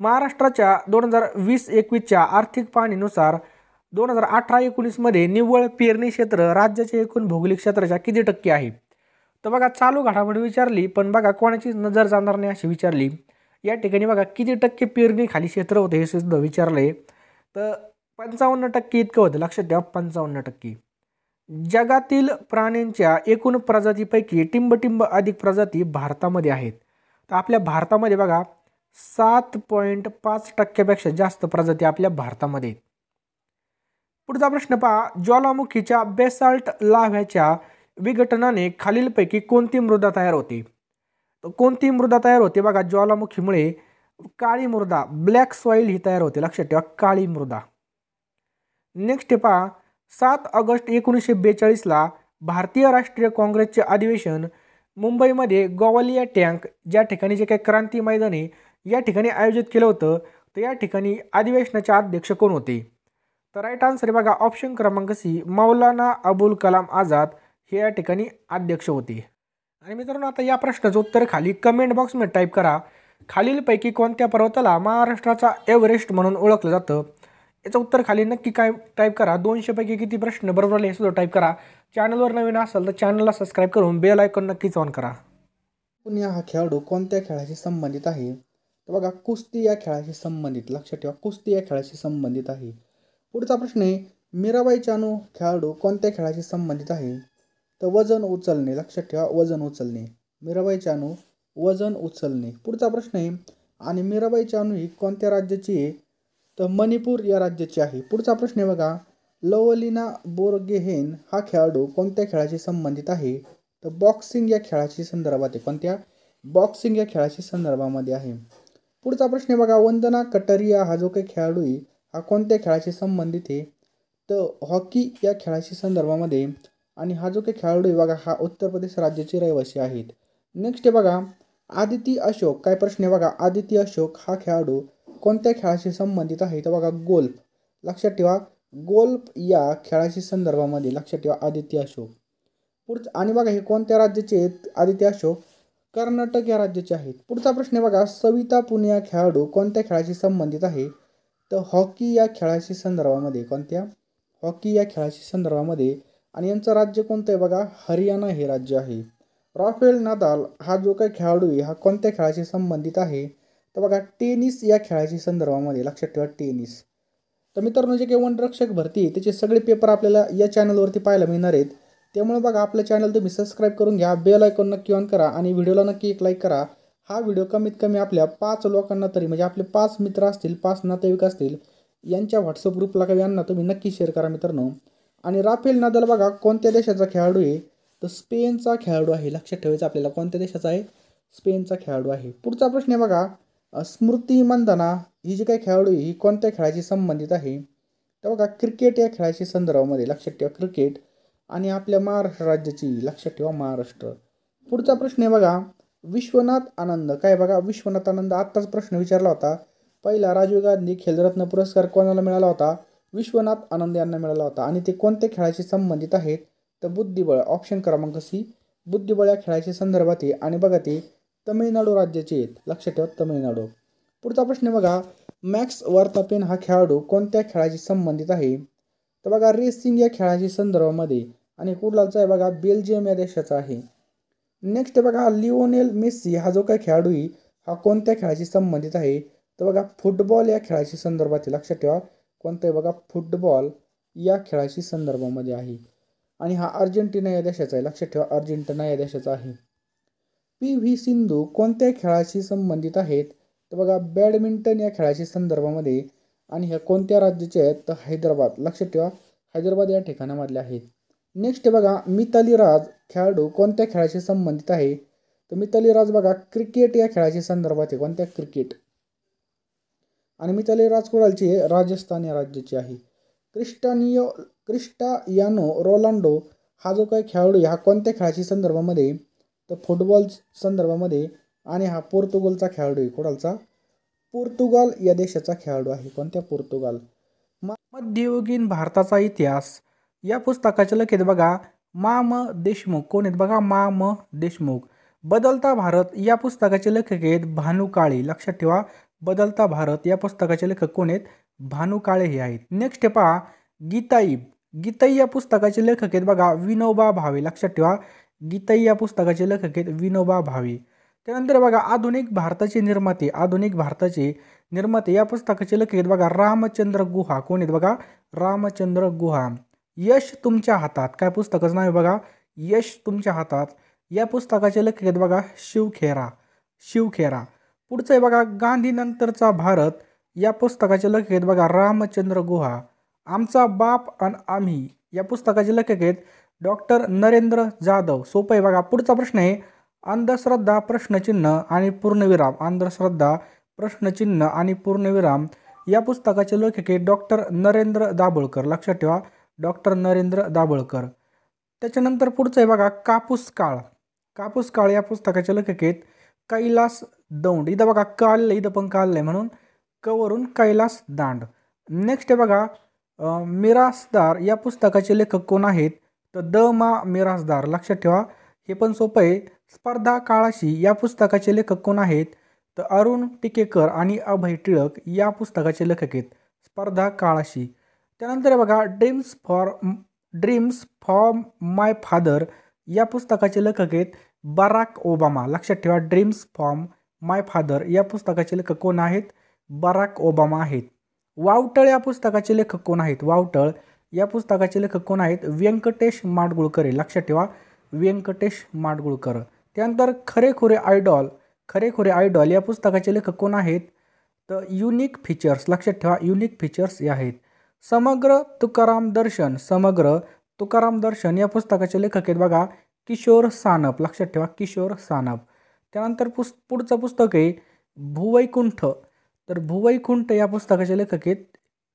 महाराष्ट्राच्या 2020-21च्या आर्थिक पाहणीनुसार 2018-19 मध्ये निव्वळ पेरणी क्षेत्र राज्याच्या एकूण भौगोलिक क्षेत्राच्या किती टक्के आहे? तर बघा चालू घडामोडी विचारली पण बघा कोणाची नजर जाणार नाही अशी विचारली. या ठिकाणी बघा किती टक्के पेरणी खाली क्षेत्र होते हे सुद्धा विचारलंय. तर 55% इतकं होतं. लक्षात ठेवा 55%. जगातील प्राण्यांच्या एकूण प्रजातीपैकी टिंबटिंब अधिक प्रजाती भारतामध्ये आहेत. तर आपल्या भारतामध्ये बघा 7.5% जास्त प्रजाती आपल्या भारतामध्ये आहेत. पुढचा प्रश्न पहा, ज्वालामुखीच्या बेसाल्ट लाव्ह्याच्या विघटनाने खालीलपैकी कोणती मृदा तयार होते? तर कोणती मृदा तयार होते बघा ज्वालामुखीमुळे? काळी मृदा, ब्लॅक सॉइल ही तयार होते. लक्षात ठेवा काळी मृदा. नेक्स्ट पहा, 7 ऑगस्ट 1942ला भारतीय राष्ट्रीय काँग्रेसचे अधिवेशन मुंबईमध्ये गोवालिया टँक ज्या ठिकाणी जे काही क्रांती मैदान आहे या ठिकाणी आयोजित केलं होतं. तर या ठिकाणी अधिवेशनाचे अध्यक्ष कोण होते? तर राईट आन्सर बघा ऑप्शन क्रमांक सी, मौलाना अबुल कलाम आझाद हे या ठिकाणी अध्यक्ष होते. आणि मित्रांनो आता या प्रश्नाचं उत्तर खाली कमेंट बॉक्समध्ये टाईप करा. खालीलपैकी कोणत्या पर्वताला महाराष्ट्राचा एव्हरेस्ट म्हणून ओळखलं जातं? याचं उत्तर खाली नक्की काय टाईप करा. 200 पैकी किती प्रश्न बरोबर आले हे सुद्धा टाईप करा. चॅनलवर नवीन असाल तर चॅनलला सबस्क्राईब करून बेल आयकॉन नक्कीच ऑन करा. पुन्हा हा खेळाडू कोणत्या खेळाशी संबंधित आहे? तर बघा कुस्ती या खेळाशी संबंधित. लक्षात ठेवा कुस्ती या खेळाशी संबंधित आहे. पुढचा प्रश्न आहे, मीराबाई चानू खेळाडू कोणत्या खेळाशी संबंधित आहे? तर वजन उचलणे. लक्षात ठेवा वजन उचलणे. मीराबाई चानू वजन उचलणे. पुढचा प्रश्न आहे, आणि मीराबाई चानू ही कोणत्या राज्याची आहे? तर मणिपूर या राज्याची आहे. पुढचा प्रश्न आहे बघा, लवलिना बोरगोहेन हा खेळाडू कोणत्या खेळाशी संबंधित आहे? तर बॉक्सिंग या खेळाशी संदर्भात आहे. कोणत्या? बॉक्सिंग या खेळाशी संदर्भामध्ये आहे. पुढचा प्रश्न आहे बघा, वंदना कटारिया हा जो काही खेळाडू आहे हा कोणत्या खेळाशी संबंधित आहे? तर हॉकी या खेळाशी संदर्भामध्ये. आणि हा जो काही खेळाडू आहे बघा हा उत्तर प्रदेश राज्याचे रहिवासी आहेत. नेक्स्ट आहे बघा, आदिती अशोक. काय प्रश्न आहे बघा, आदिती अशोक हा खेळाडू कोणत्या खेळाशी संबंधित आहे? तर बघा गोल्फ. लक्षात ठेवा गोल्फ या खेळाशी संदर्भामध्ये. लक्षात ठेवा आदिती अशोक. पुढचं आणि बघा हे कोणत्या राज्याचे आहेत? आदिती अशोक कर्नाटक या राज्याचे आहेत. पुढचा प्रश्न आहे बघा, सविता पुनिया खेळाडू कोणत्या खेळाशी संबंधित आहे? तर हॉकी या खेळाशी संदर्भामध्ये. कोणत्या? हॉकी या खेळाशी संदर्भामध्ये. आणि यांचं राज्य कोणतं आहे बघा, हरियाणा हे राज्य आहे. राफेल नादाल हा जो काही खेळाडू आहे हा कोणत्या खेळाशी संबंधित आहे? तर बघा टेनिस या खेळाच्या संदर्भामध्ये लक्षात ठेवा टेनिस. तर मित्रांनो जे काही वनरक्षक भरती आहे त्याचे सगळे पेपर आपल्याला या चॅनलवरती पाहायला मिळणार आहेत. त्यामुळे बघा आपलं चॅनल तुम्ही सबस्क्राईब करून घ्या, बेल आयकॉन नक्की ऑन करा आणि व्हिडिओला नक्की एक लाईक करा. हा व्हिडिओ कमीत कमी आपल्या 5 लोकांना तरी म्हणजे आपले 5 मित्र असतील, 5 नातेवाईक असतील यांच्या व्हॉट्सअप ग्रुपला काही यांना तुम्ही नक्की शेअर करा मित्रांनो. आणि राफेल नदाल बघा कोणत्या देशाचा खेळाडू आहे, तर स्पेनचा खेळाडू आहे. लक्षात ठेवायचं आपल्याला कोणत्या देशाचा आहे, स्पेनचा खेळाडू आहे. पुढचा प्रश्न आहे बघा स्मृती मंदाना ही जी काही खेळाडू आहे ही कोणत्या खेळाशी संबंधित आहे, तर बघा क्रिकेट या खेळाच्या संदर्भामध्ये लक्षात ठेवा क्रिकेट आणि आपल्या महाराष्ट्र राज्याची लक्षात ठेवा महाराष्ट्र. पुढचा प्रश्न आहे बघा विश्वनाथ आनंद काय बघा विश्वनाथ आनंद आत्ताच प्रश्न विचारला होता. पहिला राजीव गांधी खेलरत्न पुरस्कार कोणाला मिळाला होता, विश्वनाथ आनंद यांना मिळाला होता. आणि ते कोणत्या खेळाशी संबंधित आहेत, तर बुद्धिबळ ऑप्शन क्रमांक सी बुद्धिबळ या खेळाच्या संदर्भात आहे. आणि बघा ते तमिळनाडू राज्याचे आहेत, लक्षात ठेवा तमिळनाडू. पुढचा प्रश्न बघा मॅक्स वर्तापेन हा खेळाडू कोणत्या खेळाशी संबंधित आहे, तर बघा रेसिंग या खेळाच्या संदर्भामध्ये आणि कुठलाचा आहे बघा बेल्जियम या देशाचा आहे. नेक्स्ट बघा लिओनेल मेस्सी हा जो काही खेळाडू आहे हा कोणत्या खेळाशी संबंधित आहे, तर बघा फुटबॉल या खेळाशी संदर्भात लक्षात ठेवा कोणतं आहे बघा फुटबॉल या खेळाशी संदर्भामध्ये आहे. आणि हा अर्जेंटिना या देशाचा आहे, लक्षात ठेवा अर्जेंटिना या देशाचा आहे. PV सिंधू कोणत्या खेळाशी संबंधित आहेत, तर बघा बॅडमिंटन या खेळाशी संदर्भामध्ये. आणि ह्या कोणत्या राज्याचे आहेत, तर हैदराबाद लक्षात ठेवा हैदराबाद या ठिकाणामधले आहेत. नेक्स्ट बघा मिताली राज खेळाडू कोणत्या खेळाशी संबंधित आहे, तर मिताली राज बघा क्रिकेट या खेळाशी संदर्भात आहे, कोणत्या क्रिकेट. आणि मिताली राज कुडालची आहे, राजस्थान या राज्याची आहे. क्रिस्टायानो रोनाल्डो हा जो काही खेळाडू आहे हा कोणत्या खेळाशी संदर्भामध्ये, तर फुटबॉल संदर्भामध्ये. आणि हा पोर्तुगालचा खेळाडू आहे, कुडालचा पोर्तुगाल या देशाचा खेळाडू आहे, कोणत्या पोर्तुगाल. मध्ययुगीन भारताचा इतिहास या पुस्तकाचे लेखक बघा मा. देशमुख कोण आहेत बघा मा. देशमुख. बदलता भारत या पुस्तकाचे लेखक आहेत भानू काळे, लक्षात ठेवा बदलता भारत या पुस्तकाचे लेखक कोण आहेत, भानू काळे हे आहेत. नेक्स्ट पहा गीताई या पुस्तकाचे लेखक आहेत बघा विनोबा भावे, लक्षात ठेवा गीताई या पुस्तकाचे लेखक आहेत विनोबा भावे. त्यानंतर बघा आधुनिक भारताचे निर्माते या पुस्तकाचे लेखक आहेत बघा रामचंद्र गुहा कोण आहेत बघा रामचंद्र गुहा. यश तुमच्या हातात काय पुस्तकाचं नाव आहे बघा यश तुमच्या हातात या पुस्तकाचे लेखक आहेत बघा शिवखेरा. पुढचं आहे बघा गांधी नंतरचा भारत या पुस्तकाचे लेखक आहेत बघा रामचंद्र गुहा. आमचा बाप आणि आम्ही या पुस्तकाचे लेखक आहेत डॉक्टर नरेंद्र जाधव. सोपं आहे बघा. पुढचा प्रश्न आहे अंधश्रद्धा प्रश्नचिन्ह आणि पूर्णविराम या पुस्तकाचे लेखक आहेत डॉक्टर नरेंद्र दाभोळकर, लक्षात ठेवा डॉक्टर नरेंद्र दाभोळकर. त्याच्यानंतर पुढचं आहे बघा कापूस काळ या पुस्तकाचे लेखक आहेत कैलास दौंड. इथं बघा इथं पण काल म्हणून कवरून कैलास दांड. नेक्स्ट आहे बघा मिरासदार या पुस्तकाचे लेखक कोण आहेत, तर मिरासदार, लक्षात ठेवा हे पण सोपं आहे. स्पर्धा काळाशी या पुस्तकाचे लेखक कोण आहेत, तर अरुण टिकेकर आणि अभय टिळक या पुस्तकाचे लेखक आहेत स्पर्धा काळाशी. त्यानंतर बघा ड्रीम्स फॉर माय फादर या पुस्तकाचे लेखक आहेत बराक ओबामा, लक्षात ठेवा ड्रीम्स फॉर माय फादर या पुस्तकाचे लेखक कोण आहेत, बराक ओबामा आहेत. वावटळ या पुस्तकाचे लेखक कोण आहेत, व्यंकटेश माडगुळकर, लक्षात ठेवा व्यंकटेश माडगुळकर. त्यानंतर खरेखुरे आयडॉल या पुस्तकाचे लेखक कोण आहेत, तर युनिक फीचर्स, लक्षात ठेवा युनिक फीचर्स हे आहेत. समग्र तुकाराम दर्शन या पुस्तकाचे लेखक आहेत बघा किशोर सानप, लक्षात ठेवा किशोर सानप. त्यानंतर पुढचं पुस्तक आहे भुवैकुंठ या पुस्तकाचे लेखक आहेत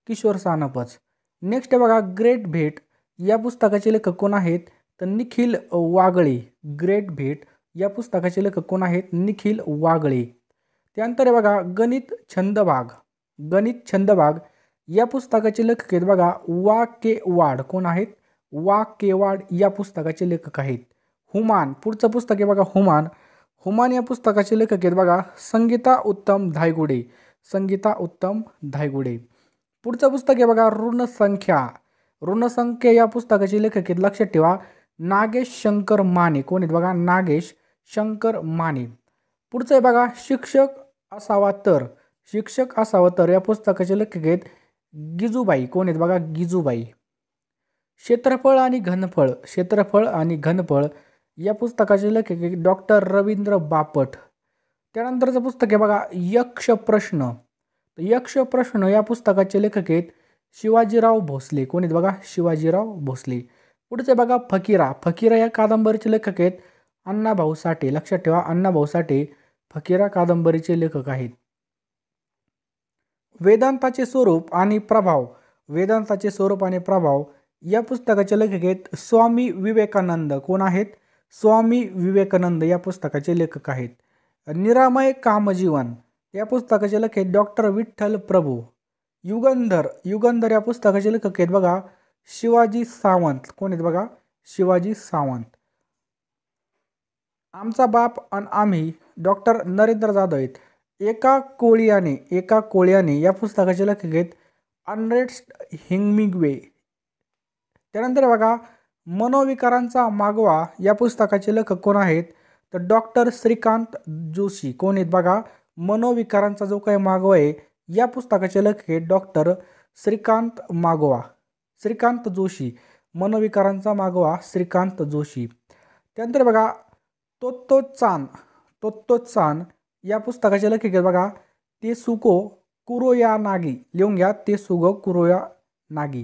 किशोर सानपच. नेक्स्ट आहे बघा ग्रेट भेट या पुस्तकाचे लेखक कोण आहेत, तर निखिल वागळे. ग्रेट भेट या पुस्तकाचे लेखक कोण आहेत, निखिल वागळे. त्यानंतर आहे बघा गणित छंदबाग या पुस्तकाचे लेखक आहेत बघा वाकेवाड कोण आहेत, वाकेवाड या पुस्तकाचे लेखक आहेत. हुमान पुढचं पुस्तक आहे बघा हुमान या पुस्तकाचे लेखक आहेत बघा संगीता उत्तम धायगुडे. पुढचं पुस्तक आहे बघा ऋणसंख्या या पुस्तकाचे लेखक आहेत, लक्षात ठेवा नागेश शंकर माने कोण आहेत बघा नागेश शंकर माने. पुढचं आहे बघा शिक्षक असावा तर, शिक्षक असावा तर या पुस्तकाचे लेखक आहेत गिजूबाई. कोण आहेत बघा? गिजूबाई. क्षेत्रफळ आणि घनफळ, क्षेत्रफळ आणि घनफळ या पुस्तकाचे लेखक आहेत डॉक्टर रवींद्र बापट. त्यानंतरचं पुस्तक आहे बघा यक्ष प्रश्न. यक्ष प्रश्न या पुस्तकाचे लेखक आहेत शिवाजीराव भोसले. कोण आहेत बघा? शिवाजीराव भोसले. पुढचे बघा फकीरा. फकीरा या कादंबरीचे लेखक आहेत अण्णाभाऊ साठे. लक्षात ठेवा, अण्णाभाऊ साठे फकीरा कादंबरीचे लेखक आहेत. वेदांताचे स्वरूप आणि प्रभाव, वेदांताचे स्वरूप आणि प्रभाव या पुस्तकाचे लेखक आहेत स्वामी विवेकानंद. कोण आहेत? स्वामी विवेकानंद या पुस्तकाचे लेखक आहेत. निरामय कामजीवन या पुस्तकाचे लेखक आहेत डॉक्टर विठ्ठल प्रभू. युगंधर, युगंधर या पुस्तकाचे लेखक आहेत बघा शिवाजी सावंत. कोण आहेत बघा? शिवाजी सावंत. आमचा बाप आणि आम्ही डॉक्टर नरेंद्र जाधव आहेत. एका कोळ्याने या पुस्तकाचे लेखक आहेत अर्नेस्ट हेमिंग्वे. त्यानंतर बघा मनोविकारांचा मागोवा या पुस्तकाचे लेखक कोण आहेत? तर डॉक्टर श्रीकांत जोशी. कोण आहेत बघा? मनोविकारांचा जो काही मागोवा आहे या पुस्तकाचे लेखक आहेत डॉक्टर श्रीकांत मागोवा, श्रीकांत जोशी. मनोविकारांचा मागोवा श्रीकांत जोशी. त्यानंतर बघा तोत्तोचान या पुस्तकाचे लेखक आहेत बघा तेसुको कुरोयानागी. लिहून घ्या, तेसुगो कुरोयानागी.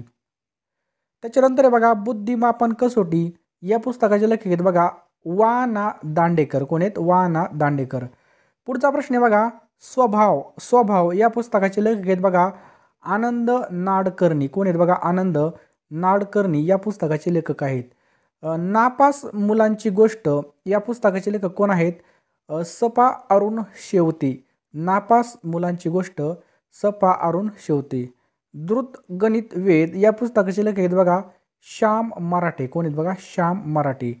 त्याच्यानंतर बघा बुद्धिमापन कसोटी या पुस्तकाचे लेखक आहेत बघा वा ना दांडेकर. कोण आहेत? वा ना दांडेकर. पुढचा प्रश्न आहे बघा स्वभाव. स्वभाव या पुस्तकाचे लेखक आहेत बघा आनंद नाडकर्णी. कोण आहेत बघा? आनंद नाडकर्णी या पुस्तकाचे लेखक आहेत. नापास मुलांची गोष्ट या पुस्तकाचे लेखक कोण आहेत? सपा अरुण शेवते. नापास मुलांची गोष्ट सपा अरुण शेवते. द्रुत गणित वेद या पुस्तकाचे लेखक आहेत बघा श्याम मराठे. कोण आहेत बघा? श्याम मराठे.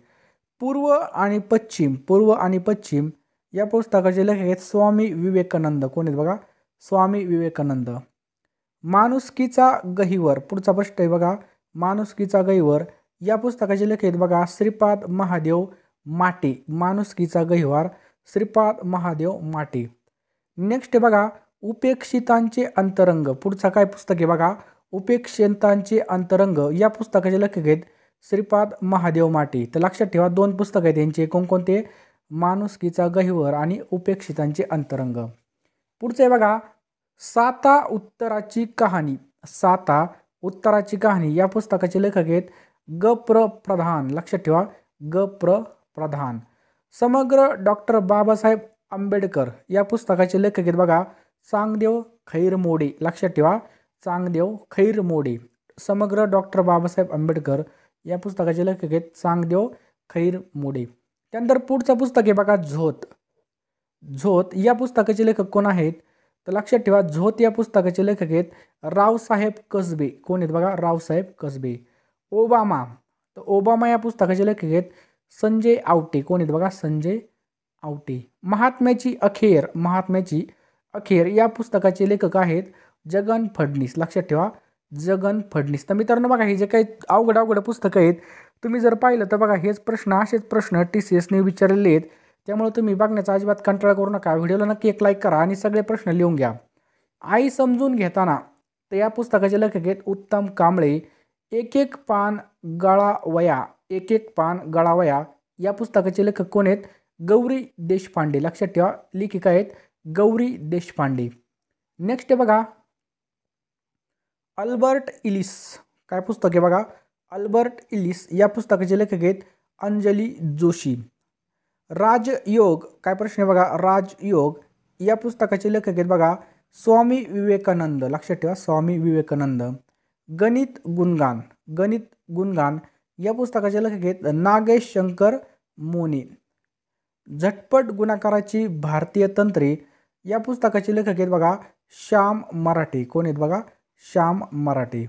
पूर्व आणि पश्चिम, पूर्व आणि पश्चिम या पुस्तकाचे लेखक आहेत स्वामी विवेकानंद. कोण आहेत बघा? स्वामी विवेकानंद. माणुसकीचा गहिवर, पुढचा प्रश्न आहे बघा माणुसकीचा गहिवर या पुस्तकाचे लेखक आहेत बघा श्रीपाद महादेव माटे. माणुसकीचा गहिवर श्रीपाद महादेव माटे. नेक्स्ट आहे बघा उपेक्षितांचे अंतरंग. पुढचा काय पुस्तक आहे बघा उपेक्षितांचे अंतरंग या पुस्तकाचे लेखक आहेत श्रीपाद महादेव माटे. तर लक्षात ठेवा, दोन पुस्तक आहेत यांचे. कोणकोणते? माणुसकीचा गहिवर आणि उपेक्षितांचे अंतरंग. पुढचे आहे बघा साता उत्तराची कहाणी. साता उत्तराची कहाणी या पुस्तकाचे लेखक आहेत ग प्र प्रधान. लक्षात ठेवा, ग प्र प्रधान. समग्र डॉक्टर बाबासाहेब आंबेडकर या पुस्तकाचे लेखक आहेत बघा चांगदेव खैरमोडे. लक्षात ठेवा, चांगदेव खैरमोडे. समग्र डॉक्टर बाबासाहेब आंबेडकर या पुस्तकाचे लेखक आहेत चांगदेव खैरमोडे. त्यानंतर पुढचं पुस्तक आहे बघा झोत. झोत या पुस्तकाचे लेखक कोण आहेत? तर लक्षात ठेवा झोत या पुस्तकाचे लेखक आहेत रावसाहेब कसबे. कोण आहेत बघा? रावसाहेब कसबे. ओबामा, तर ओबामा या पुस्तकाचे लेखक आहेत संजय आवटे. कोण आहेत बघा? संजय आवटे. महात्म्याची अखेर, महात्म्याची अखेर या पुस्तकाचे लेखक आहेत जगन फडणीस. लक्षात ठेवा, जगन फडणीस. तर मित्रांनो बघा हे जे काही अवघड पुस्तकं आहेत तुम्ही जर पाहिलं तर बघा हेच प्रश्न, असेच प्रश्न TCSने विचारलेले आहेत. त्यामुळे तुम्ही बघण्याचा अजिबात कंटाळा करू नका. व्हिडिओला नक्की एक लाईक करा आणि सगळे प्रश्न लिहून घ्या. आई समजून घेताना तर या पुस्तकाचे लेखक आहेत उत्तम कांबळे. एक एक पान गळावया, एक एक पान गळावया या पुस्तकाचे लेखक कोण आहेत? गौरी देशपांडे. लक्षात ठेवा, लेखिका आहेत गौरी देशपांडे. नेक्स्ट आहे बघा अल्बर्ट इलिस. काय पुस्तक आहे बघा अल्बर्ट इलिस या पुस्तकाचे लेखक आहेत अंजली जोशी. राजयोग, काय प्रश्न आहे बघा राजयोग या पुस्तकाचे लेखक आहेत बघा स्वामी विवेकानंद. लक्षात ठेवा, स्वामी विवेकानंद. गणित गुणगान, गणित गुणगान या पुस्तकाचे लेखक आहेत नागेश शंकर मोने. झटपट गुणाकाराची भारतीय तंत्रे या पुस्तकाचे लेखक आहेत बघा श्याम मराठे. कोण आहेत बघा? श्याम मराठे.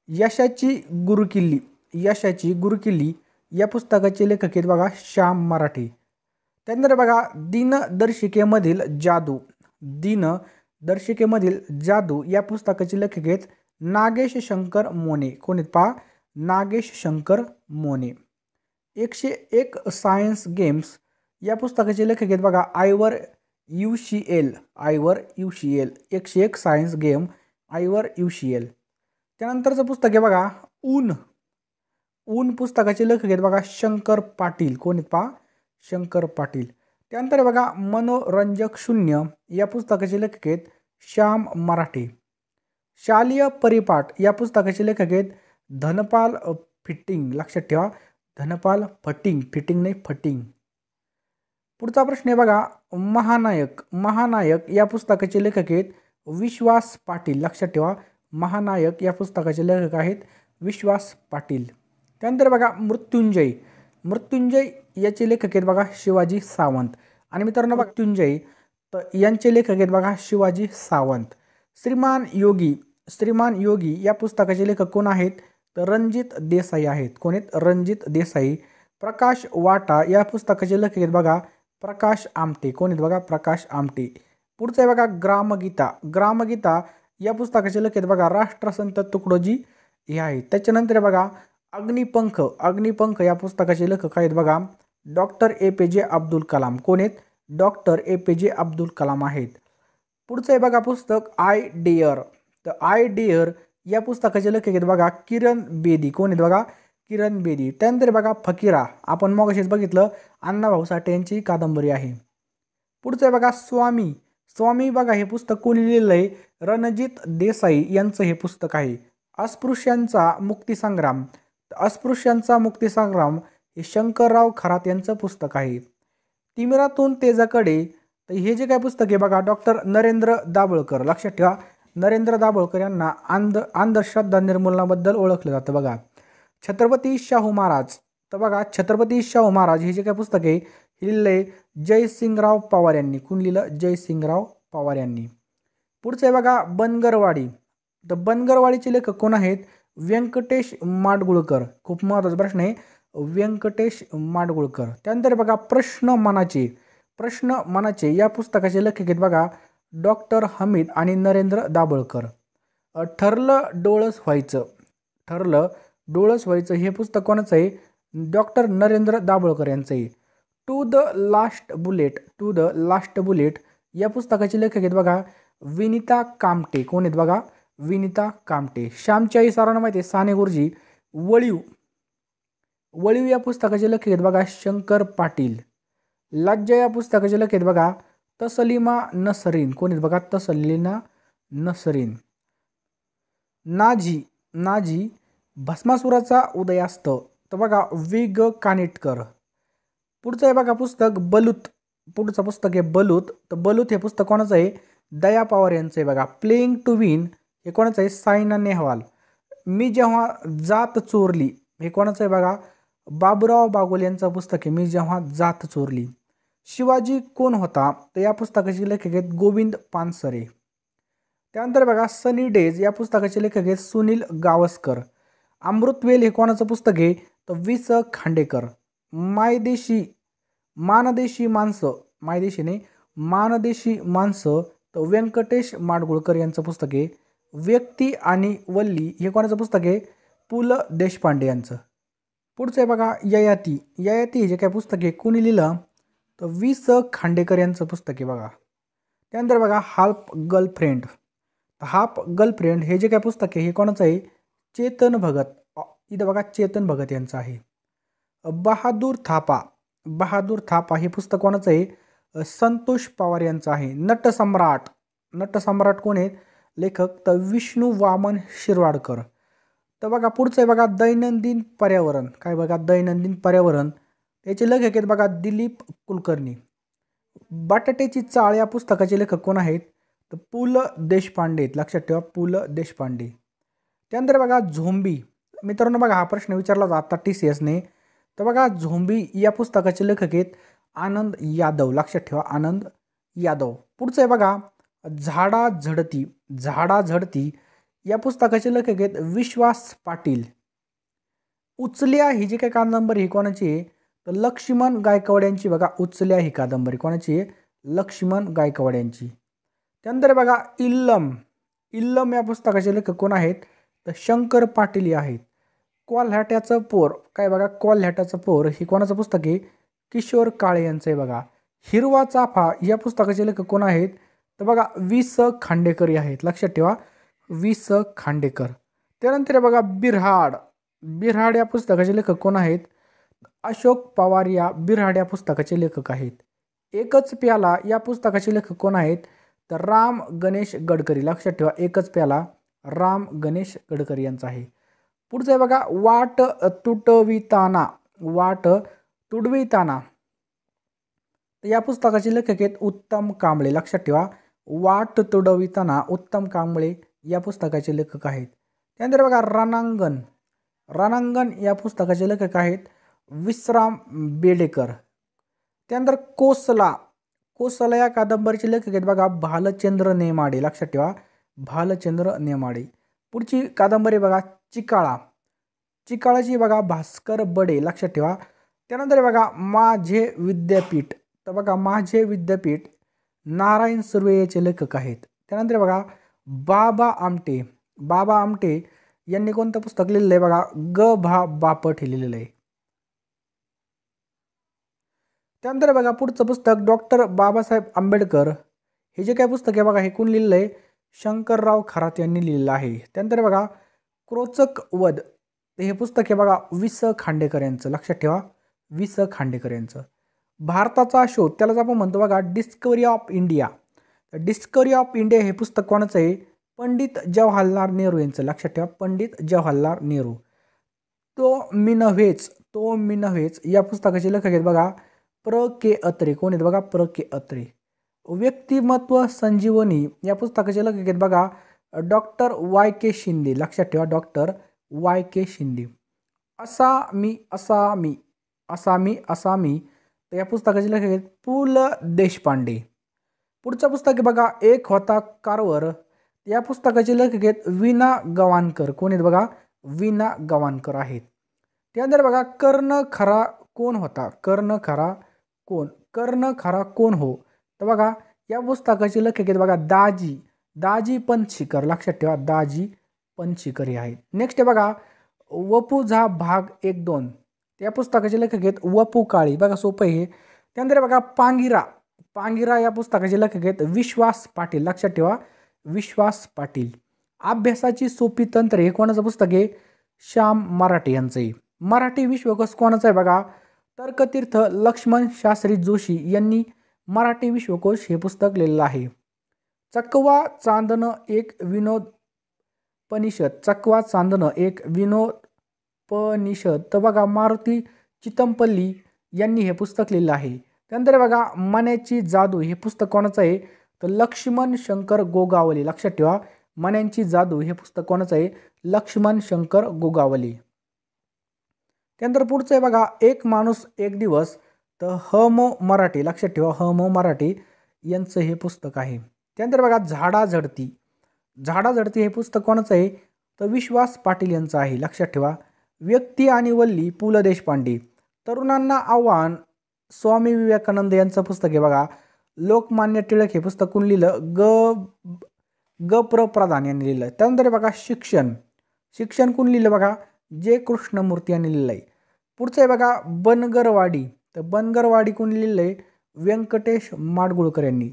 यशाची गुरुकिल्ली, यशाची गुरुकिल्ली या पुस्तकाचे लेखक आहेत बघा श्याम मराठे. त्यानंतर बघा दिनदर्शिकेमधील जादू, दिनदर्शिकेमधील जादू या पुस्तकाचे लेखक आहेत नागेश शंकर मोने. कोण आहेत पहा? नागेश शंकर मोने. 101 सायन्स गेम्स या पुस्तकाचे लेखक आहेत बघा Ivor UCL Ivor UCL 101 science game Ivor UCL. त्यानंतरचं पुस्तक आहे बघा ऊन. ऊन पुस्तकाचे लेखक आहेत बघा शंकर पाटील. कोण आहेत पहा? शंकर पाटील. त्यानंतर बघा मनोरंजक शून्य या पुस्तकाचे लेखक आहेत श्याम मराठे. शालेय परिपाठ या पुस्तकाचे लेखक आहेत धनपाल फिटिंग. लक्षात ठेवा, धनपाल फटिंग, फिटिंग नाही फटिंग. पुढचा प्रश्न आहे बघा महानायक. महानायक या पुस्तकाचे लेखक आहेत विश्वास पाटील. लक्षात ठेवा, महानायक या पुस्तकाचे लेखक आहेत विश्वास पाटील. त्यानंतर बघा मृत्युंजय. मृत्युंजय याचे लेखक आहेत बघा शिवाजी सावंत. आणि मित्रांनो मृत्युंजय तर यांचे लेखक आहेत बघा शिवाजी सावंत. श्रीमान योगी. श्रीमान योगी या पुस्तकाचे लेखक कोण आहेत? तर रणजित देसाई आहेत. कोण आहेत? रणजित देसाई. प्रकाश वाटा या पुस्तकाचे लेखक आहेत बघा प्रकाश आमटे. कोण आहेत बघा? प्रकाश आमटे. पुढचं आहे बघा ग्रामगीता. ग्रामगीता या पुस्तकाचे लेखक आहेत बघा राष्ट्रसंत तुकडोजी हे आहेत. त्याच्यानंतर आहे बघा अग्निपंख. अग्निपंख या पुस्तकाचे लेखक आहेत बघा डॉक्टर APJ अब्दुल कलाम. कोण आहेत? डॉक्टर APJ अब्दुल कलाम आहेत. पुढचं आहे बघा पुस्तक आय डेअर. तर आय डेअर या पुस्तकाचे लेखक आहेत बघा किरण बेदी. कोण आहेत बघा? किरण बेदी. त्यानंतर बघा फकीरा. आपण मगाशीच बघितलं अण्णाभाऊ साठे यांची कादंबरी आहे. पुढचं आहे बघा स्वामी. स्वामी बघा हे पुस्तक कोणी लिहिलं आहे? रणजित देसाई यांचं हे पुस्तक आहे. अस्पृश्यांचा मुक्तीसंग्राम. अस्पृश्यांचा मुक्तीसंग्राम हे शंकरराव खरात यांचं पुस्तक आहे. तिमिरातून तेजाकडे तर हे जे काय पुस्तक आहे बघा डॉक्टर नरेंद्र दाभोळकर. लक्षात ठेवा, नरेंद्र दाभोळकर यांना अंधश्रद्धा निर्मूलनाबद्दल ओळखलं जातं बघा. छत्रपती शाहू महाराज. तर बघा छत्रपती शाहू महाराज हे जे काय पुस्तक आहे हे लिहिलंय जयसिंगराव पवार यांनी. कोण लिहिलं? जयसिंगराव पवार यांनी. पुढचं आहे बघा बनगरवाडी. तर बनगरवाडीचे लेखक कोण आहेत? व्यंकटेश माडगुळकर. खूप महत्त्वाचा प्रश्न आहे, व्यंकटेश माडगुळकर. त्यानंतर बघा प्रश्न मनाचे. प्रश्न मनाचे या पुस्तकाचे लेखक आहेत बघा डॉक्टर हमीद आणि नरेंद्र दाभोळकर. ठरलं डोळस व्हायचं. ठरलं डोळस व्हायचं हे पुस्तक कोणाचं आहे? डॉक्टर नरेंद्र दाभोळकर यांचं आहे. To the last bullet. To the last bullet या पुस्तकाचे लेखक आहेत बघा विनिता कामटे. कोण आहेत बघा? विनिता कामटे. श्यामची आई सारांना माहिती आहे साने गुरुजी. वळीव. वळीव या पुस्तकाचे लेखक आहेत बघा शंकर पाटील. लज्जा या पुस्तकाचे लेखक आहेत बघा तसलीमा नसरीन. कोण आहेत बघा? तसलीमा नसरीन. नाझी. नाझी भस्मासुराचा उदयास्त. तर बघा वि.ग. कानिटकर. पुढचं आहे बघा पुस्तक बलूत. पुढचं पुस्तक आहे बलूत. तर बलूत हे पुस्तक कोणाचं आहे? दया पवार यांचं आहे बघा. प्लेइंग टू विन हे कोणाचं आहे? सायना नेहवाल. मी जेव्हा जात चोरली हे कोणाचं आहे बघा? बाबूराव बागोल यांचं पुस्तक आहे मी जेव्हा जात चोरली. शिवाजी कोण होता? तर या पुस्तकाचे लेखक आहेत गोविंद पानसरे. त्यानंतर बघा सनी डेज या पुस्तकाचे लेखक आहेत सुनील गावस्कर. अमृतवेल हे कोणाचं पुस्तक आहे? तर वि.स. खांडेकर. मायदेशी मानदेशी माणसं. मायदेशी नाही मानदेशी माणसं तर व्यंकटेश माडगुळकर यांचं पुस्तक आहे. व्यक्ती आणि वल्ली हे कोणाचं पुस्तक आहे? पु ल देशपांडे यांचं. पुढचं आहे बघा ययाती. ययाती हे जे काय पुस्तक आहे कोणी लिहिलं? तर वि.स. खांडेकर यांचं पुस्तक आहे बघा. त्यानंतर बघा हाफ गर्लफ्रेंड. हाफ गर्लफ्रेंड हे जे काय पुस्तक आहे हे कोणाचं आहे? चेतन भगत. इथं बघा चेतन भगत यांचं आहे. बहादूर थापा. बहादूर थापा हे पुस्तक कोणाचं आहे? संतोष पवार यांचं आहे. नटसम्राट. नटसम्राट कोण आहेत? लेखक तर विष्णू वामन शिरवाडकर. तर बघा पुढचं आहे बघा दैनंदिन पर्यावरण. काय बघा दैनंदिन पर्यावरण याचे लेखक आहेत बघा दिलीप कुलकर्णी. बटाट्याची चाळ या पुस्तकाचे लेखक कोण आहेत? तर पु ल देशपांडे. लक्षात ठेवा पु ल देशपांडे. त्यानंतर बघा झोंबी. मित्रांनो बघा हा प्रश्न विचारला जाता TCSने. तर बघा झोंबी या पुस्तकाचे लेखक आहेत आनंद यादव. लक्षात ठेवा आनंद यादव. पुढचं आहे बघा झाडा झडती. झाडा झडती या पुस्तकाचे लेखक आहेत विश्वास पाटील. उचल्या ही जी काय कादंबरी ही कोणाची आहे? तर लक्ष्मण गायकवाड यांची बघा. उचल्या ही कादंबरी कोणाची आहे? लक्ष्मण गायकवाड यांची. त्यानंतर बघा इल्लम. इल्लम या पुस्तकाचे लेखक कोण आहेत? तर शंकर पाटील हे आहेत. कोल्हाट्याचं पोर. काय बघा कोल्हाट्याचं पोर हे कोणाचं पुस्तक आहे? किशोर काळे यांचं आहे बघा. हिरवा चाफा या पुस्तकाचे लेखक कोण आहेत? तर बघा वि.स. खांडेकर आहेत. लक्षात ठेवा वि.स. खांडेकर. त्यानंतर आहे बघा बिऱ्हाड. बिऱ्हाड या पुस्तकाचे लेखक कोण आहेत? अशोक पवार या बिऱ्हाड या पुस्तकाचे लेखक आहेत. एकच प्याला या पुस्तकाचे लेखक कोण आहेत? तर राम गणेश गडकरी. लक्षात ठेवा एकच प्याला राम गणेश गडकरी यांचा आहे. पुढचं आहे बघा वाट तुटविताना. वाट तुडविताना तर या पुस्तकाचे लेखक आहेत उत्तम कांबळे. लक्षात ठेवा वाट तुडविताना उत्तम कांबळे या पुस्तकाचे लेखक आहेत. त्यानंतर बघा रणांगण. रणांगण या पुस्तकाचे लेखक आहेत विश्राम बेडेकर. त्यानंतर कोसला. कोसला या कादंबरीचे लेखक आहेत बघा भालचंद्र नेमाडे. लक्षात ठेवा भालचंद्र नेमाडे. पुढची कादंबरी बघा चिकाळा. चिकाळाची बघा भास्कर बडे. लक्षात ठेवा. त्यानंतर बघा माझे विद्यापीठ. तर बघा माझे विद्यापीठ नारायण सुर्वे याचे लेखक आहेत. त्यानंतर बघा बाबा आमटे. बाबा आमटे यांनी कोणतं पुस्तक लिहिलेलं आहे? बघा ग भा बापट हे लिहिलेलं आहे. त्यानंतर बघा पुढचं पुस्तक डॉक्टर बाबासाहेब आंबेडकर हे जे काय पुस्तक आहे बघा हे कोण लिहिलेलं आहे? शंकरराव खरात यांनी लिहिलेलं आहे. त्यानंतर बघा क्रोचक वध हे पुस्तक आहे बघा वि.स. खांडेकर यांचं. लक्षात ठेवा वि.स. खांडेकर यांचं. भारताचा शोध त्यालाच आपण म्हणतो बघा discovery of India. Discovery of India हे पुस्तक कोणाचं आहे? पंडित जवाहरलाल नेहरू यांचं. लक्षात ठेवा पंडित जवाहरलाल नेहरू. तो मी नव्हेच या पुस्तकाचे लेखक आहेत बघा प्र के अत्रे. कोण आहेत बघा प्र के अत्रे. व्यक्तिमत्व संजीवनी या पुस्तकाचे लेखक आहेत बघा डॉक्टर वाय के शिंदे. लक्षात ठेवा डॉक्टर वाय के शिंदे. असा मी तर या पुस्तकाचे लेखक आहेत पु ल देशपांडे. पुढचं पुस्तक आहे बघा एक होता कारवर. या पुस्तकाचे लेखक आहेत वीणा गवाणकर. कोण आहेत बघा वीणा गवाणकर आहेत. त्यानंतर बघा कर्ण खरा कोण होता? कर्ण खरा कोण हो? तर बघा या पुस्तकाचे लेखक आहेत बघा दाजी पनशीकर. लक्षात ठेवा दाजी पनशीकर हे आहेत. नेक्स्ट आहे बघा वपू झा भाग 1-2 या पुस्तकाचे लेखक आहेत वपू काळी. बघा सोपं आहे. त्यानंतर बघा पांगिरा या पुस्तकाचे लेखक आहेत विश्वास पाटील. लक्षात ठेवा विश्वास पाटील. अभ्यासाची सोपी तंत्रे हे कोणाचं पुस्तक आहे? श्याम मराठे यांचं आहे. मराठी विश्वकोश कोणाचा आहे बघा तर्कतीर्थ लक्ष्मण शास्त्री जोशी यांनी मराठी विश्वकोश हे पुस्तक लिहिलेलं आहे. चकवा चांदणं एक विनोदपनिषद तर बघा मारुती चितमपल्ली यांनी हे पुस्तक लिहिलं आहे. त्यानंतर बघा मन्याची जादू हे पुस्तक कोणाचं आहे? तर लक्ष्मण शंकर गोगावले. लक्षात ठेवा मन्यांची जादू हे पुस्तक कोणाचं आहे? लक्ष्मण शंकर गोगावले. त्यानंतर पुढचं आहे बघा एक माणूस एक दिवस तर ह.म. मराठे. लक्षात ठेवा ह.म. मराठे यांचं हे पुस्तक आहे. त्यानंतर बघा झाडाझडती हे पुस्तक कोणाचं आहे? तर विश्वास पाटील यांचं आहे. लक्षात ठेवा. व्यक्ती आणि वल्ली पु ल देशपांडे. तरुणांना आव्हान स्वामी विवेकानंद यांचं पुस्तक आहे बघा लोकमान्य टिळक हे पुस्तक कोण लिहिलं? ग प्र प्रधान यांनी लिहिलं. त्यानंतर बघा शिक्षण कोण लिहिलं बघा जे कृष्णमूर्ती यांनी लिहिलं आहे. पुढचं आहे बघा बनगरवाडी. तर बनगरवाडी कोण लिहिलं आहे? व्यंकटेश माडगुळकर यांनी.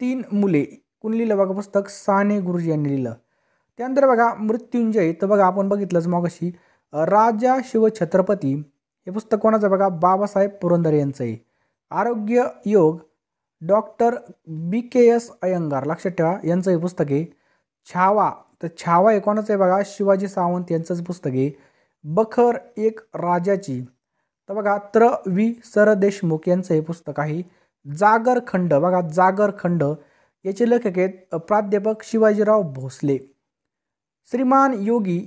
3 मुले कोण लिहिलं बघा पुस्तक? साने गुरुजी यांनी लिहिलं. त्यानंतर बघा मृत्युंजय तर बघा आपण बघितलंच मगाशी राजा शिवछत्रपती हे पुस्तक कोणाचं बघा बाबासाहेब पुरंदरे यांचं आहे. आरोग्य योग डॉक्टर BKS अय्यंगार. लक्षात ठेवा यांचं हे पुस्तक आहे. छावा तर छावा हे कोणाचं आहे बघा शिवाजी सावंत यांचंच पुस्तक आहे. बखर एक राजाची तर बघा वि. सर देशमुख यांचं हे पुस्तक आहे. जागरखंड बघा जागरखंड याचे लेखक आहेत प्राध्यापक शिवाजीराव भोसले. श्रीमान योगी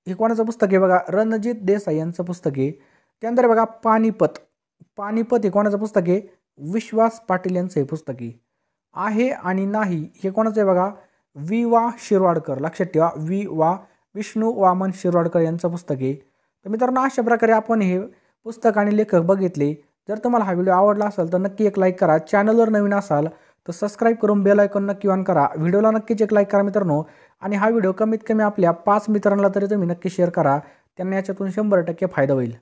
हे कोणाचं पुस्तक आहे बघा रणजित देसाई यांचं पुस्तक आहे. त्यानंतर बघा पानिपत हे कोणाचं पुस्तक आहे? विश्वास पाटील यांचं हे पुस्तक आहे आणि नाही हे कोणाचं आहे बघा वि. वा. शिरवाडकर. लक्षात ठेवा वि. वा. विष्णू वामन शिरवाडकर यांचं पुस्तक आहे. तर मित्रांनो अशा प्रकारे आपण हे पुस्तक आणि लेखक बघितले. जर तुम्हाला हा व्हिडिओ आवडला असेल तर नक्की एक लाईक करा. चॅनलवर नवीन असाल तर सबस्क्राईब करून बेल आयकॉन नक्की ऑन करा. व्हिडिओला नक्कीच एक लाईक करा मित्रांनो. आणि हा व्हिडिओ कमीत कमी आपल्या 5 मित्रांना तरी तुम्ही नक्की शेअर करा. त्यांना याच्यातून 100% फायदा होईल.